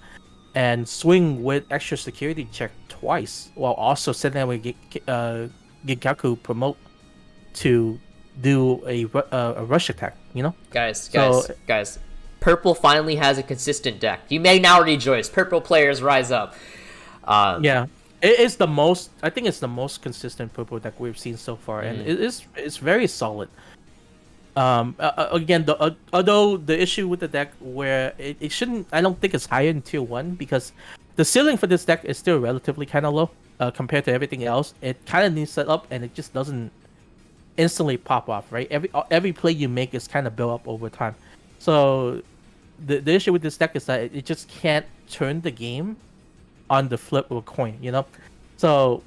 and swing with extra security check twice, while also setting up a Gigaku promote to do a rush attack. Guys. Purple finally has a consistent deck. You may now rejoice. Purple players rise up. It is the most. I think it's the most consistent purple deck we've seen so far, and it's very solid. Again, although the issue with the deck where it shouldn't, I don't think it's higher in tier 1 because the ceiling for this deck is still relatively kind of low compared to everything else. It kind of needs set up, and it just doesn't instantly pop off, right? Every play you make is kind of built up over time. So the issue with this deck is that it just can't turn the game on the flip of a coin, you know? So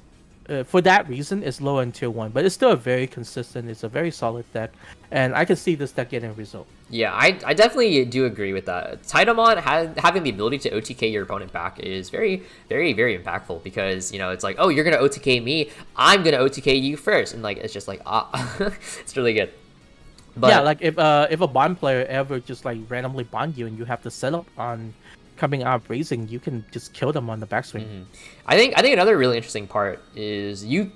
for that reason, it's lower in tier 1, but it's still a very consistent, it's a very solid deck, and I can see this deck getting a result. Yeah, I definitely do agree with that. Titamon having the ability to OTK your opponent back is very, very, very impactful because, you know, it's like, oh, you're going to OTK me, I'm going to OTK you first. And, like, it's just like, it's really good. But, yeah, like if a Bond player ever just, like, randomly Bond you and you have to set up on coming out raising, you can just kill them on the backswing. I think another really interesting part is you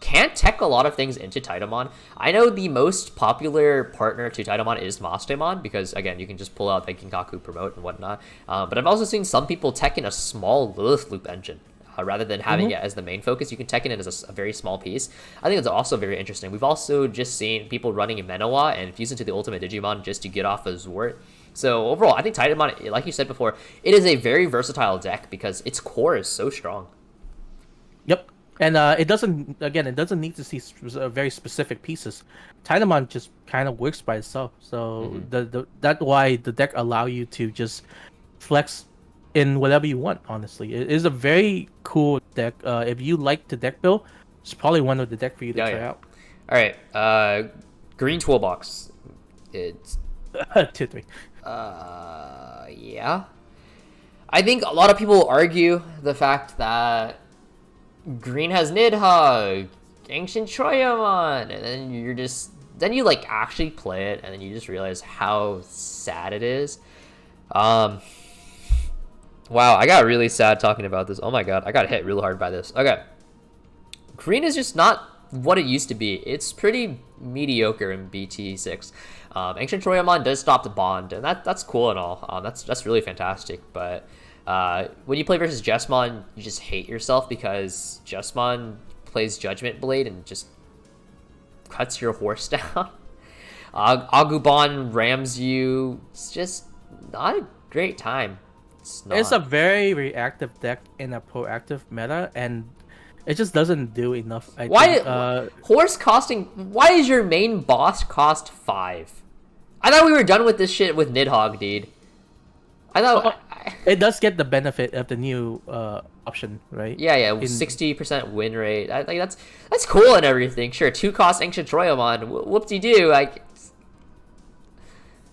can't tech a lot of things into Titamon. I know the most popular partner to Titamon is Massimon because, again, you can just pull out the Ginkaku promote and whatnot. But I've also seen some people tech in a small Lilith Loop engine. Rather than having it as the main focus, you can tech it in as a very small piece. I think it's also very interesting. We've also just seen people running Menowa and fuse into the ultimate Digimon just to get off a Zwart. So overall, I think Titamon, like you said before, it is a very versatile deck because its core is so strong. Yep. And it doesn't need to see very specific pieces. Titamon just kind of works by itself. So that's why the deck allow you to just flex in whatever you want, honestly. It is a very cool deck. If you like the deck build, it's probably one of the deck for you to try out. Alright, green toolbox. It's... Tier 3. Yeah. I think a lot of people argue the fact that green has Nidhogg, Ancient Troyamon, and then you like actually play it, and then you just realize how sad it is. Wow, I got really sad talking about this. Oh my god, I got hit really hard by this. Okay. Green is just not what it used to be. It's pretty mediocre in BT6. Ancient Troyamon does stop the bond, and that's cool and all. That's really fantastic, but when you play versus Jesmon, you just hate yourself because Jesmon plays Judgment Blade and just cuts your horse down. Agu Bond rams you. It's just not a great time. It's a very reactive deck in a proactive meta, and it just doesn't do enough. Why is your main boss cost 5? I thought we were done with this shit with Nidhogg, dude. I thought it does get the benefit of the new option, right? Yeah, 60% win rate. I think that's cool and everything. Sure, 2-cost Ancient Troyamon. Whoop-de-doo.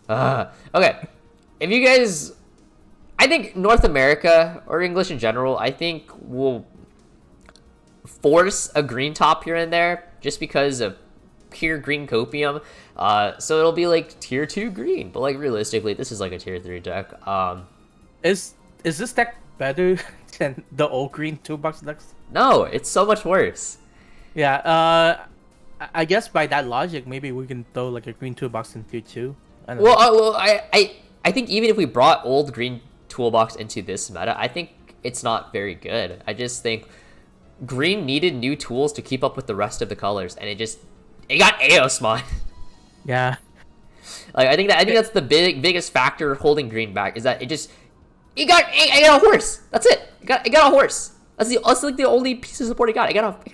Okay, if you guys. I think North America, or English in general, I think will force a green top here and there just because of pure green copium. So it'll be like tier 2 green, but like realistically, this is like a tier 3 deck. Is this deck better than the old green toolbox decks? No, it's so much worse. Yeah, I guess by that logic, maybe we can throw like a green toolbox in tier 2. I think even if we brought old green toolbox into this meta, I think it's not very good. I just think green needed new tools to keep up with the rest of the colors, and it got Aosmon. Yeah, like I think that's the biggest factor holding green back is that it got a horse. That's it. It got a horse. That's like the only piece of support it got. It got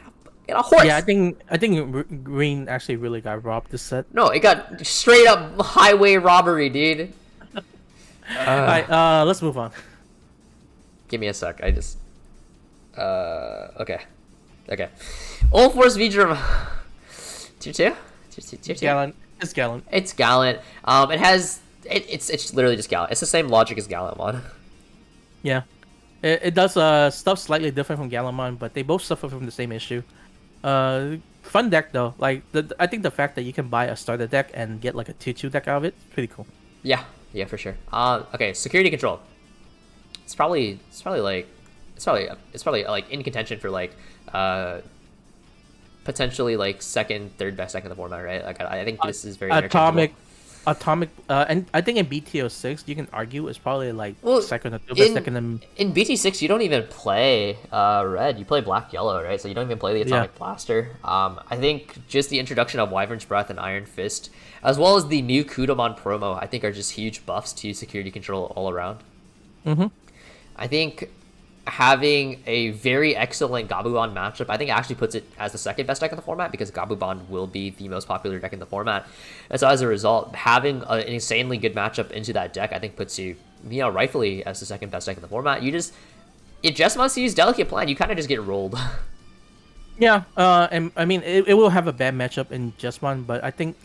a horse. Yeah, I think green actually really got robbed this set. No, it got straight up highway robbery, dude. Alright, let's move on. Give me a sec. I just okay. All Force Vijram. Tier 2? Tier 2? Gallant. It's Gallant. It's Gallant. It's literally just Gallant. It's the same logic as Gallantmon. Yeah. It does stuff slightly different from Gallantmon, but they both suffer from the same issue. Fun deck though. Like I think the fact that you can buy a starter deck and get like a tier 2 deck out of it, pretty cool. Yeah, for sure. Okay, security control. It's probably like in contention for like potentially like second, third best deck in the format, right? Like I think this is very atomic, and I think in BT6 you can argue it's probably like second or third best deck in BT6 you don't even play red, you play black yellow, right? So you don't even play the atomic blaster. I think just the introduction of Wyvern's Breath and Iron Fist, as well as the new Kudamon promo, I think are just huge buffs to security control all around. I think having a very excellent Gabubon matchup, I think it actually puts it as the second best deck in the format because Gabubon will be the most popular deck in the format. And so as a result, having an insanely good matchup into that deck, I think puts you, rightfully as the second best deck in the format. If Jesmon sees Delicate Plan, you kind of just get rolled. Yeah, and I mean, it will have a bad matchup in Jesmon, but I think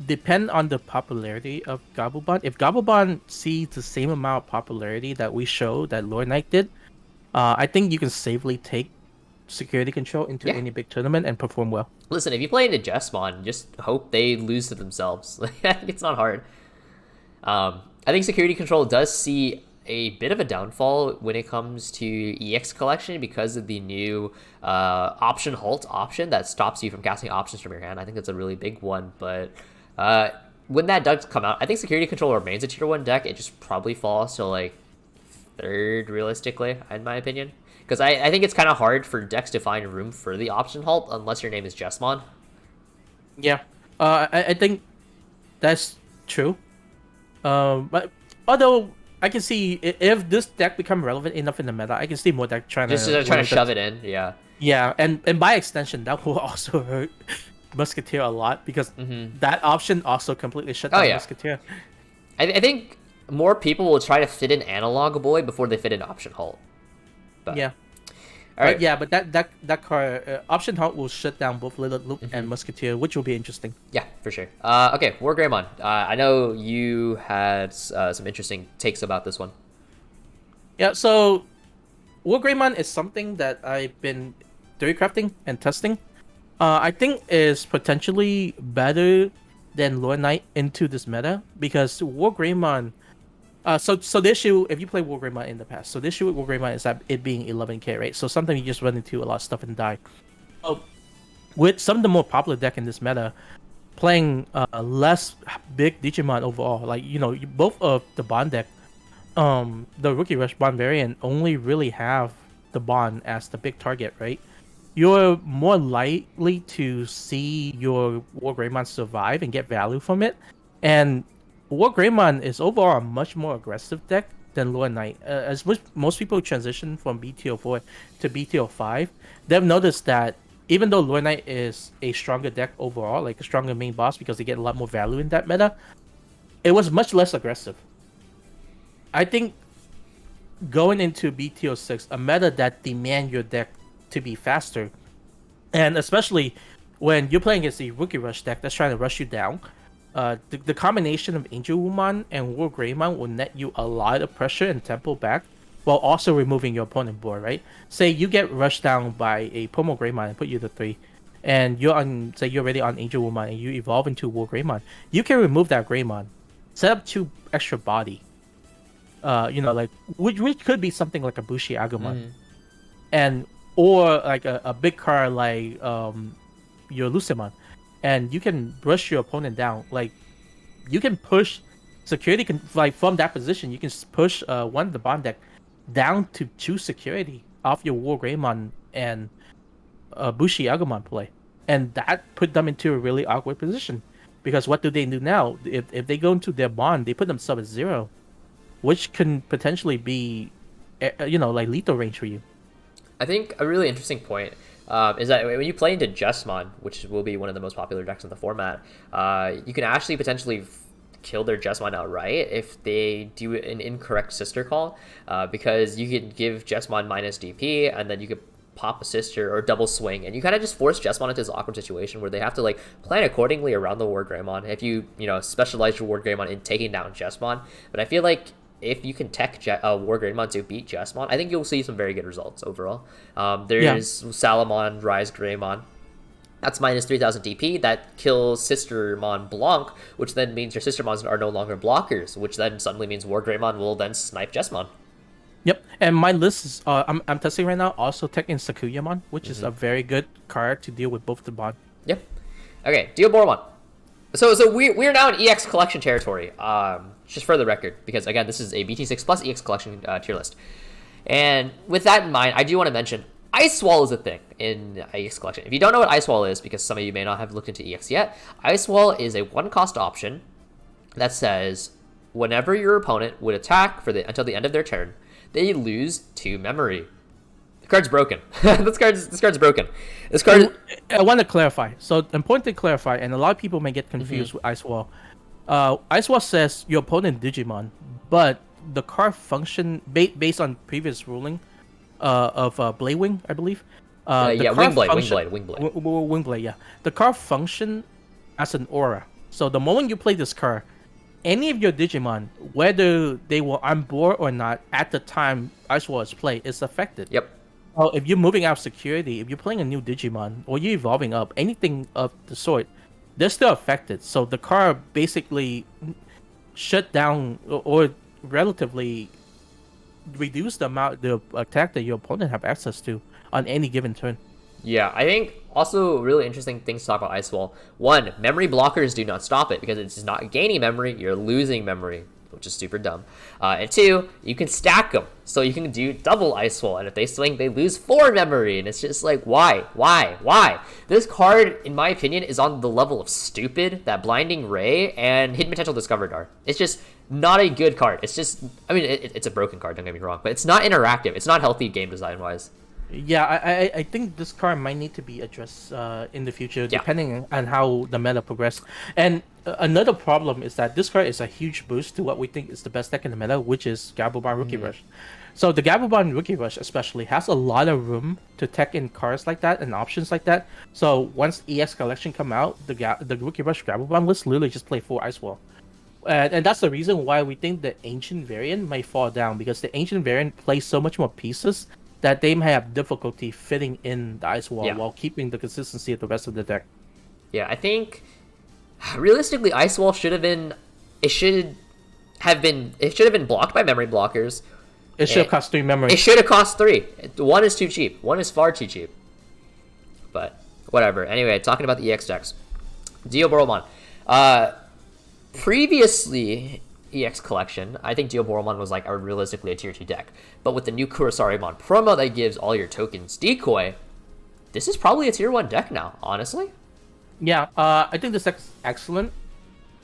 depend on the popularity of Gabubon. If Gabubon sees the same amount of popularity that we showed that Lord Knight did, I think you can safely take security control into any big tournament and perform well. Listen, if you play into Jesmon, just hope they lose to themselves. It's not hard. I think security control does see a bit of a downfall when it comes to EX collection because of the new option halt option that stops you from casting options from your hand. I think that's a really big one, but when that does come out, I think security control remains a tier 1 deck. It just probably falls to like 3rd realistically, in my opinion, because I think it's kind of hard for decks to find room for the option halt unless your name is Jesmon. Yeah, I think that's true. But although I can see if this deck become relevant enough in the meta, I can see more deck trying to shove it in. Yeah, and by extension, that will also hurt Musketeer a lot because that option also completely shut down Musketeer. I think more people will try to fit in Analog Boy before they fit in Option Halt. But, yeah. All right. Yeah, but that card Option Halt will shut down both Lilith Loop and Musketeer, which will be interesting. Yeah, for sure. Okay, War Greymon. I know you had some interesting takes about this one. Yeah, so War Greymon is something that I've been theory crafting and testing. I think is potentially better than Lord Knight into this meta because War Greymon. So the issue, if you play War Greymon in the past, so the issue with War Greymon is that it being 11k, right? So sometimes you just run into a lot of stuff and die. With some of the more popular deck in this meta, playing less big Digimon overall, like both of the Bond deck, the Rookie Rush Bond variant only really have the Bond as the big target, right? You're more likely to see your War Greymon survive and get value from it, and War Greymon is overall a much more aggressive deck than Lord Knight. As most people transition from BT04 to BT05, they've noticed that even though Lord Knight is a stronger deck overall, like a stronger main boss because they get a lot more value in that meta, it was much less aggressive. I think going into BT06, a meta that demand your deck to be faster, and especially when you're playing against a Rookie Rush deck that's trying to rush you down, the combination of Angel Woman and War Greymon will net you a lot of pressure and tempo back while also removing your opponent board, right? Say you get rushed down by a Pomo Greymon and put you to 3, and you're already on Angel Woman and you evolve into War Greymon. You can remove that Greymon, set up 2 extra body, like which could be something like a Bushi Agumon, and or like a big card like your Lucimon. And you can brush your opponent down. Like, you can push security, from that position, you can push one of the Bond deck down to 2 security off your War Greymon and Bushi Agumon play. And that put them into a really awkward position. Because what do they do now? If they go into their Bond, they put themselves at 0. Which can potentially be, like lethal range for you. I think a really interesting point is that when you play into Jesmon, which will be one of the most popular decks in the format, you can actually potentially kill their Jesmon outright if they do an incorrect sister call, because you could give Jesmon minus DP, and then you could pop a sister or double swing, and you kind of just force Jesmon into this awkward situation where they have to like plan accordingly around the War Greymon if you specialize your War Greymon in taking down Jesmon. But I feel like if you can tech War Greymon to beat Jesmon, I think you'll see some very good results overall. There's Salamon, Rise Greymon. That's minus 3000 DP. That kills Sistermon Blanc, which then means your Sistermons are no longer blockers, which then suddenly means War Greymon will then snipe Jesmon. Yep, and my list is I'm testing right now also teching Sakuyamon, which is a very good card to deal with both the Bond. Yep. Okay, Geo Bore 1. So we're now in EX collection territory. Just for the record, because again, this is a BT6+EX collection tier list. And with that in mind, I do want to mention Ice Wall is a thing in EX collection. If you don't know what Ice Wall is, because some of you may not have looked into EX yet, Ice Wall is a 1-cost option that says whenever your opponent would attack until the end of their turn, they lose 2 memory. card's broken. This card's broken. This card. I want to clarify. So important to clarify, and a lot of people may get confused with Ice Wall. Ice Wall says your opponent Digimon, but the card function based on previous ruling of Blade Wing, I believe. Wingblade. Yeah, the card function as an aura. So the moment you play this card, any of your Digimon, whether they were on board or not at the time Ice Wall is played, is affected. Yep. So if you're moving out of security, if you're playing a new Digimon, or you're evolving up, anything of the sort, they're still affected. So the card basically shut down or relatively reduce the amount the attack that your opponent have access to on any given turn. Yeah, I think also really interesting things to talk about Ice Wall. One, memory blockers do not stop it because it's not gaining memory, you're losing memory, which is super dumb. And two, you can stack them, so you can do double Ice Wall, and if they swing, they lose 4 memory, and it's just like, why? This card, in my opinion, is on the level of stupid that Blinding Ray and Hidden Potential Discovered are. It's just not a good card. It's just, I mean, it's a broken card, don't get me wrong, but it's not interactive. It's not healthy game design-wise. Yeah, I think this card might need to be addressed in the future, depending on how the meta progresses. And another problem is that this card is a huge boost to what we think is the best deck in the meta, which is Gabubon Rookie Rush. So the Gabubon Rookie Rush especially has a lot of room to tech in cards like that and options like that. So once EX Collection come out, the Rookie Rush Gabubon list literally just play 4 Ice Wall. And that's the reason why we think the Ancient variant might fall down, because the Ancient variant plays so much more pieces that they may have difficulty fitting in the Ice Wall while keeping the consistency of the rest of the deck. Yeah, I think realistically, Ice Wall should have been blocked by memory blockers. It should have cost 3 memory. It should have cost 3. 1 is too cheap. 1 is far too cheap. But whatever. Anyway, talking about the EX decks, Geo Bore. Previously, EX collection, I think Geo Bore was like realistically a tier 2 deck. But with the new Kurosarimon promo that gives all your tokens decoy, this is probably a tier 1 deck now, honestly. Yeah, I think this deck's excellent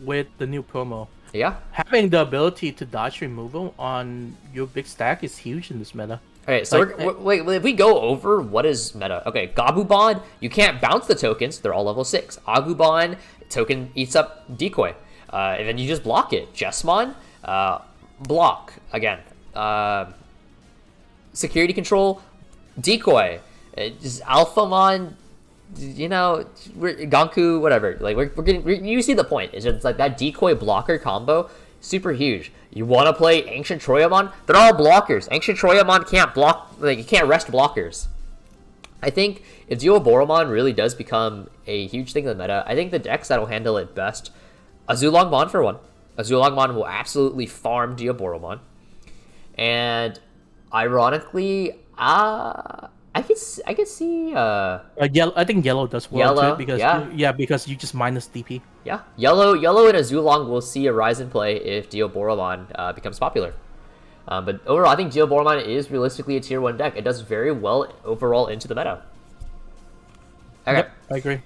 with the new promo. Yeah. Having the ability to dodge removal on your big stack is huge in this meta. Alright, so wait, if we go over what is meta. Okay, Gabubon, you can't bounce the tokens, they're all level 6. Agu Bond, token eats up decoy. And then you just block it. Jesmon, block again. Security control, decoy. Just Alphamon, Ganku, whatever. Like we're getting. You see the point? It's just like that decoy blocker combo, super huge. You want to play Ancient Troyamon? They're all blockers. Ancient Troyamon can't block. Like you can't rest blockers. I think if Geo Bore really does become a huge thing in the meta, I think the decks that'll handle it best. Zoological for one. Zoological will absolutely farm Geo Bore. And ironically, I could see yellow. I think yellow does well too because you just minus DP. Yeah, yellow and a Zoolong will see a rise in play if Geo Bore becomes popular. But overall, I think Geo Bore is realistically a tier 1 deck. It does very well overall into the meta. Okay. Yep, I agree.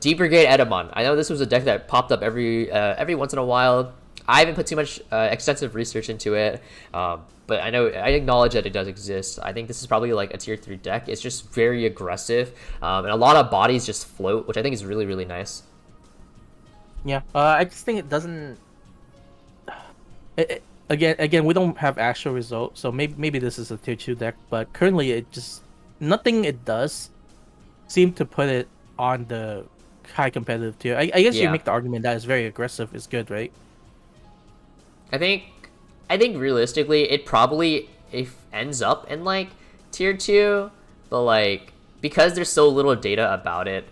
Deep Brigade Edamon. I know this was a deck that popped up every once in a while. I haven't put too much extensive research into it, but I acknowledge that it does exist. I think this is probably like a tier 3 deck. It's just very aggressive, and a lot of bodies just float, which I think is really, really nice. Yeah, I just think it doesn't. Again, we don't have actual results, so maybe this is a tier 2 deck. But currently, it just nothing it does seem to put it on the high competitive tier. I guess you make the argument that it's very aggressive is good, right? I think realistically it probably ends up in like tier 2, but like because there's so little data about it,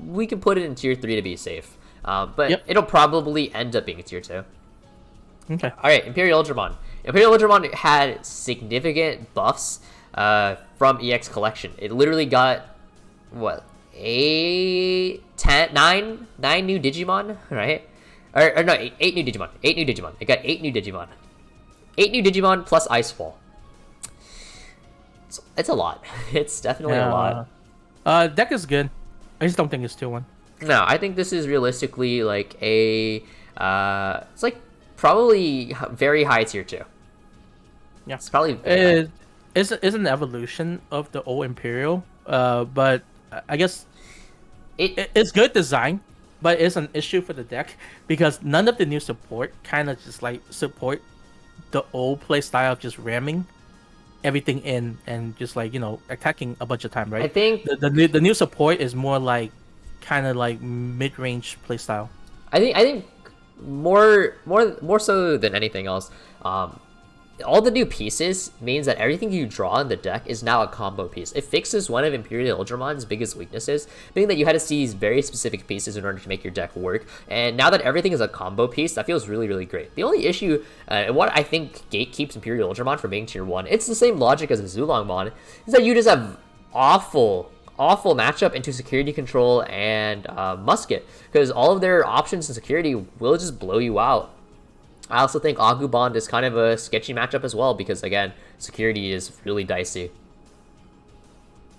we can put it in tier 3 to be safe. But it'll probably end up being a tier 2. Okay. Alright, Imperial Ultraman. Imperial Ultraman had significant buffs from EX collection. It literally got what? 9 new Digimon, right? Or no, 8 new Digimon. 8 new Digimon. It got 8 new Digimon. 8 new Digimon plus Ice Wall. It's a lot. It's definitely a lot. Deck is good. I just don't think it's tier 1. No, I think this is realistically like a it's like probably very high tier 2. Yeah, it's probably is an evolution of the old Imperial. But I guess it's good design, but it's an issue for the deck because none of the new support kind of just like support the old play style of just ramming everything in and just like attacking a bunch of time, right? I think the new support is more like kind of like mid range play style. I think more so than anything else, all the new pieces means that everything you draw in the deck is now a combo piece. It fixes one of Imperial Ultraman's biggest weaknesses, being that you had to seize very specific pieces in order to make your deck work. And now that everything is a combo piece, that feels really, really great. The only issue, what I think gatekeeps Imperial Ultraman from being tier 1, it's the same logic as a Zoological, is that you just have awful matchup into security control and musket, because all of their options in security will just blow you out. I also think Agu Bond is kind of a sketchy matchup as well because, again, security is really dicey.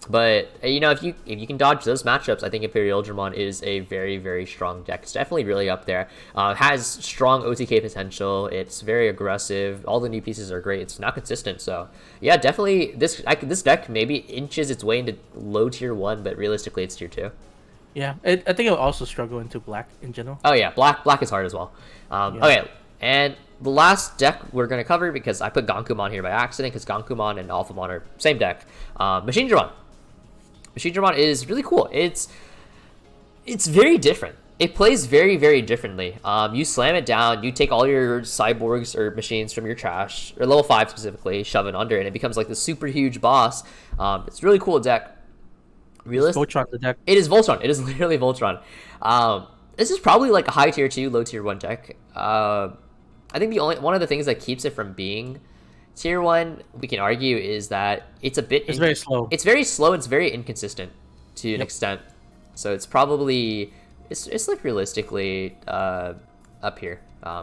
But, if you can dodge those matchups, I think Imperial Ultraman is a very, very strong deck. It's definitely really up there. Has strong OTK potential. It's very aggressive. All the new pieces are great. It's not consistent. So, yeah, definitely this deck maybe inches its way into low tier 1, but realistically it's tier 2. Yeah, I think it'll also struggle into black in general. Oh, yeah, black is hard as well. Yeah. Okay. And the last deck we're going to cover, because I put Gankumon here by accident, because Gankumon and Alphamon are same deck. Machinedramon. Machinedramon is really cool. It's very different. It plays very, very differently. You slam it down, you take all your cyborgs or machines from your trash, or level 5 specifically, shove it under, and it becomes like the super huge boss. It's a really cool deck. Voltron the deck. It is Voltron. It is literally Voltron. This is probably like a high tier 2, low tier 1 deck. I think one of the things that keeps it from being tier 1, we can argue, is that it's very slow. It's very slow. It's very inconsistent to an extent. So it's probably it's like realistically up here,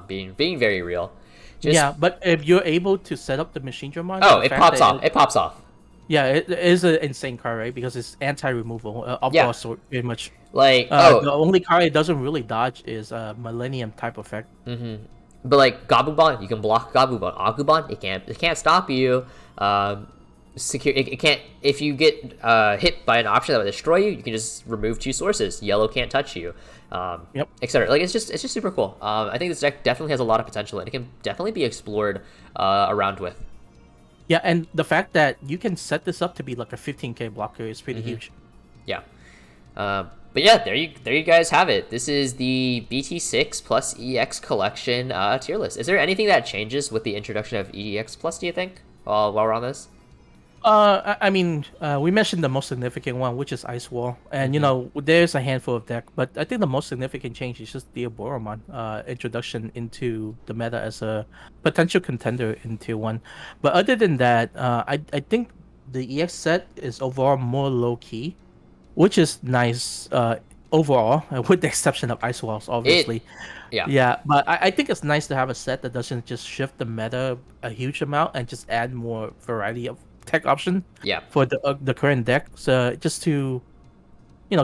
being very real. Yeah, but if you're able to set up the Machinedramon, it pops off. It pops off. Yeah, it is an insane card, right? Because it's anti-removal of all sort, pretty much. Like, the only card it doesn't really dodge is Millennium type effect. Mm-hmm. But like Gabubon, you can block Gabubon. Agu Bond, it can't stop you. It can't. If you get hit by an option that will destroy you, you can just remove 2 sources. Yellow can't touch you. Etc. Like it's just super cool. I think this deck definitely has a lot of potential, and it can definitely be explored around with. Yeah, and the fact that you can set this up to be like a 15k blocker is pretty huge. Yeah. But yeah, there you guys have it. This is the BT6+EX collection tier list. Is there anything that changes with the introduction of EX Plus, do you think, while we're on this? I mean, we mentioned the most significant one, which is Ice Wall, and there's a handful of deck, but I think the most significant change is just the Boromon introduction into the meta as a potential contender in tier 1. But other than that, I think the EX set is overall more low key, which is nice overall, with the exception of Ice Walls, obviously. Yeah, but I think it's nice to have a set that doesn't just shift the meta a huge amount and just add more variety of tech option for the current deck, so just to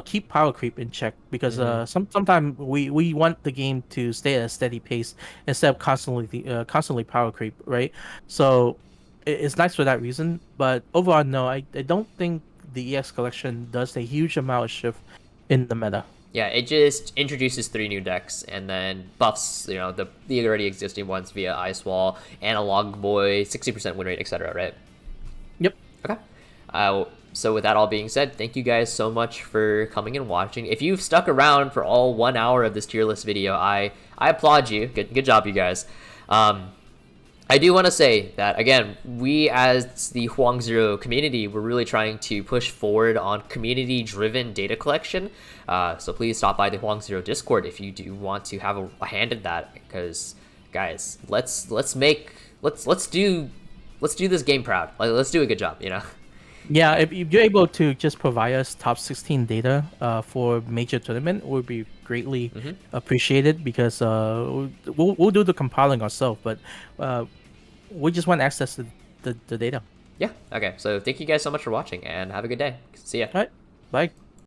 keep power creep in check, because sometimes we want the game to stay at a steady pace instead of constantly power creep, right? So it's nice for that reason, but overall, no, I don't think the EX collection does a huge amount of shift in the meta. Yeah, it just introduces 3 new decks and then buffs, the already existing ones via Ice Wall, Analog Boy, 60% win rate, etc. Right? Yep. Okay. So with that all being said, thank you guys so much for coming and watching. If you've stuck around for all 1 hour of this tier list video, I applaud you. Good job, you guys. I do want to say that, again, we as the Hoang Zero community, we're really trying to push forward on community-driven data collection. So please stop by the Hoang Zero Discord if you do want to have a hand in that. Because, guys, let's do this game proud. Like, let's do a good job, Yeah, if you're able to just provide us top 16 data for major tournament, would be greatly appreciated, because we'll do the compiling ourselves, but we just want access to the data. Yeah, okay. So thank you guys so much for watching, and have a good day. See ya. All right, bye.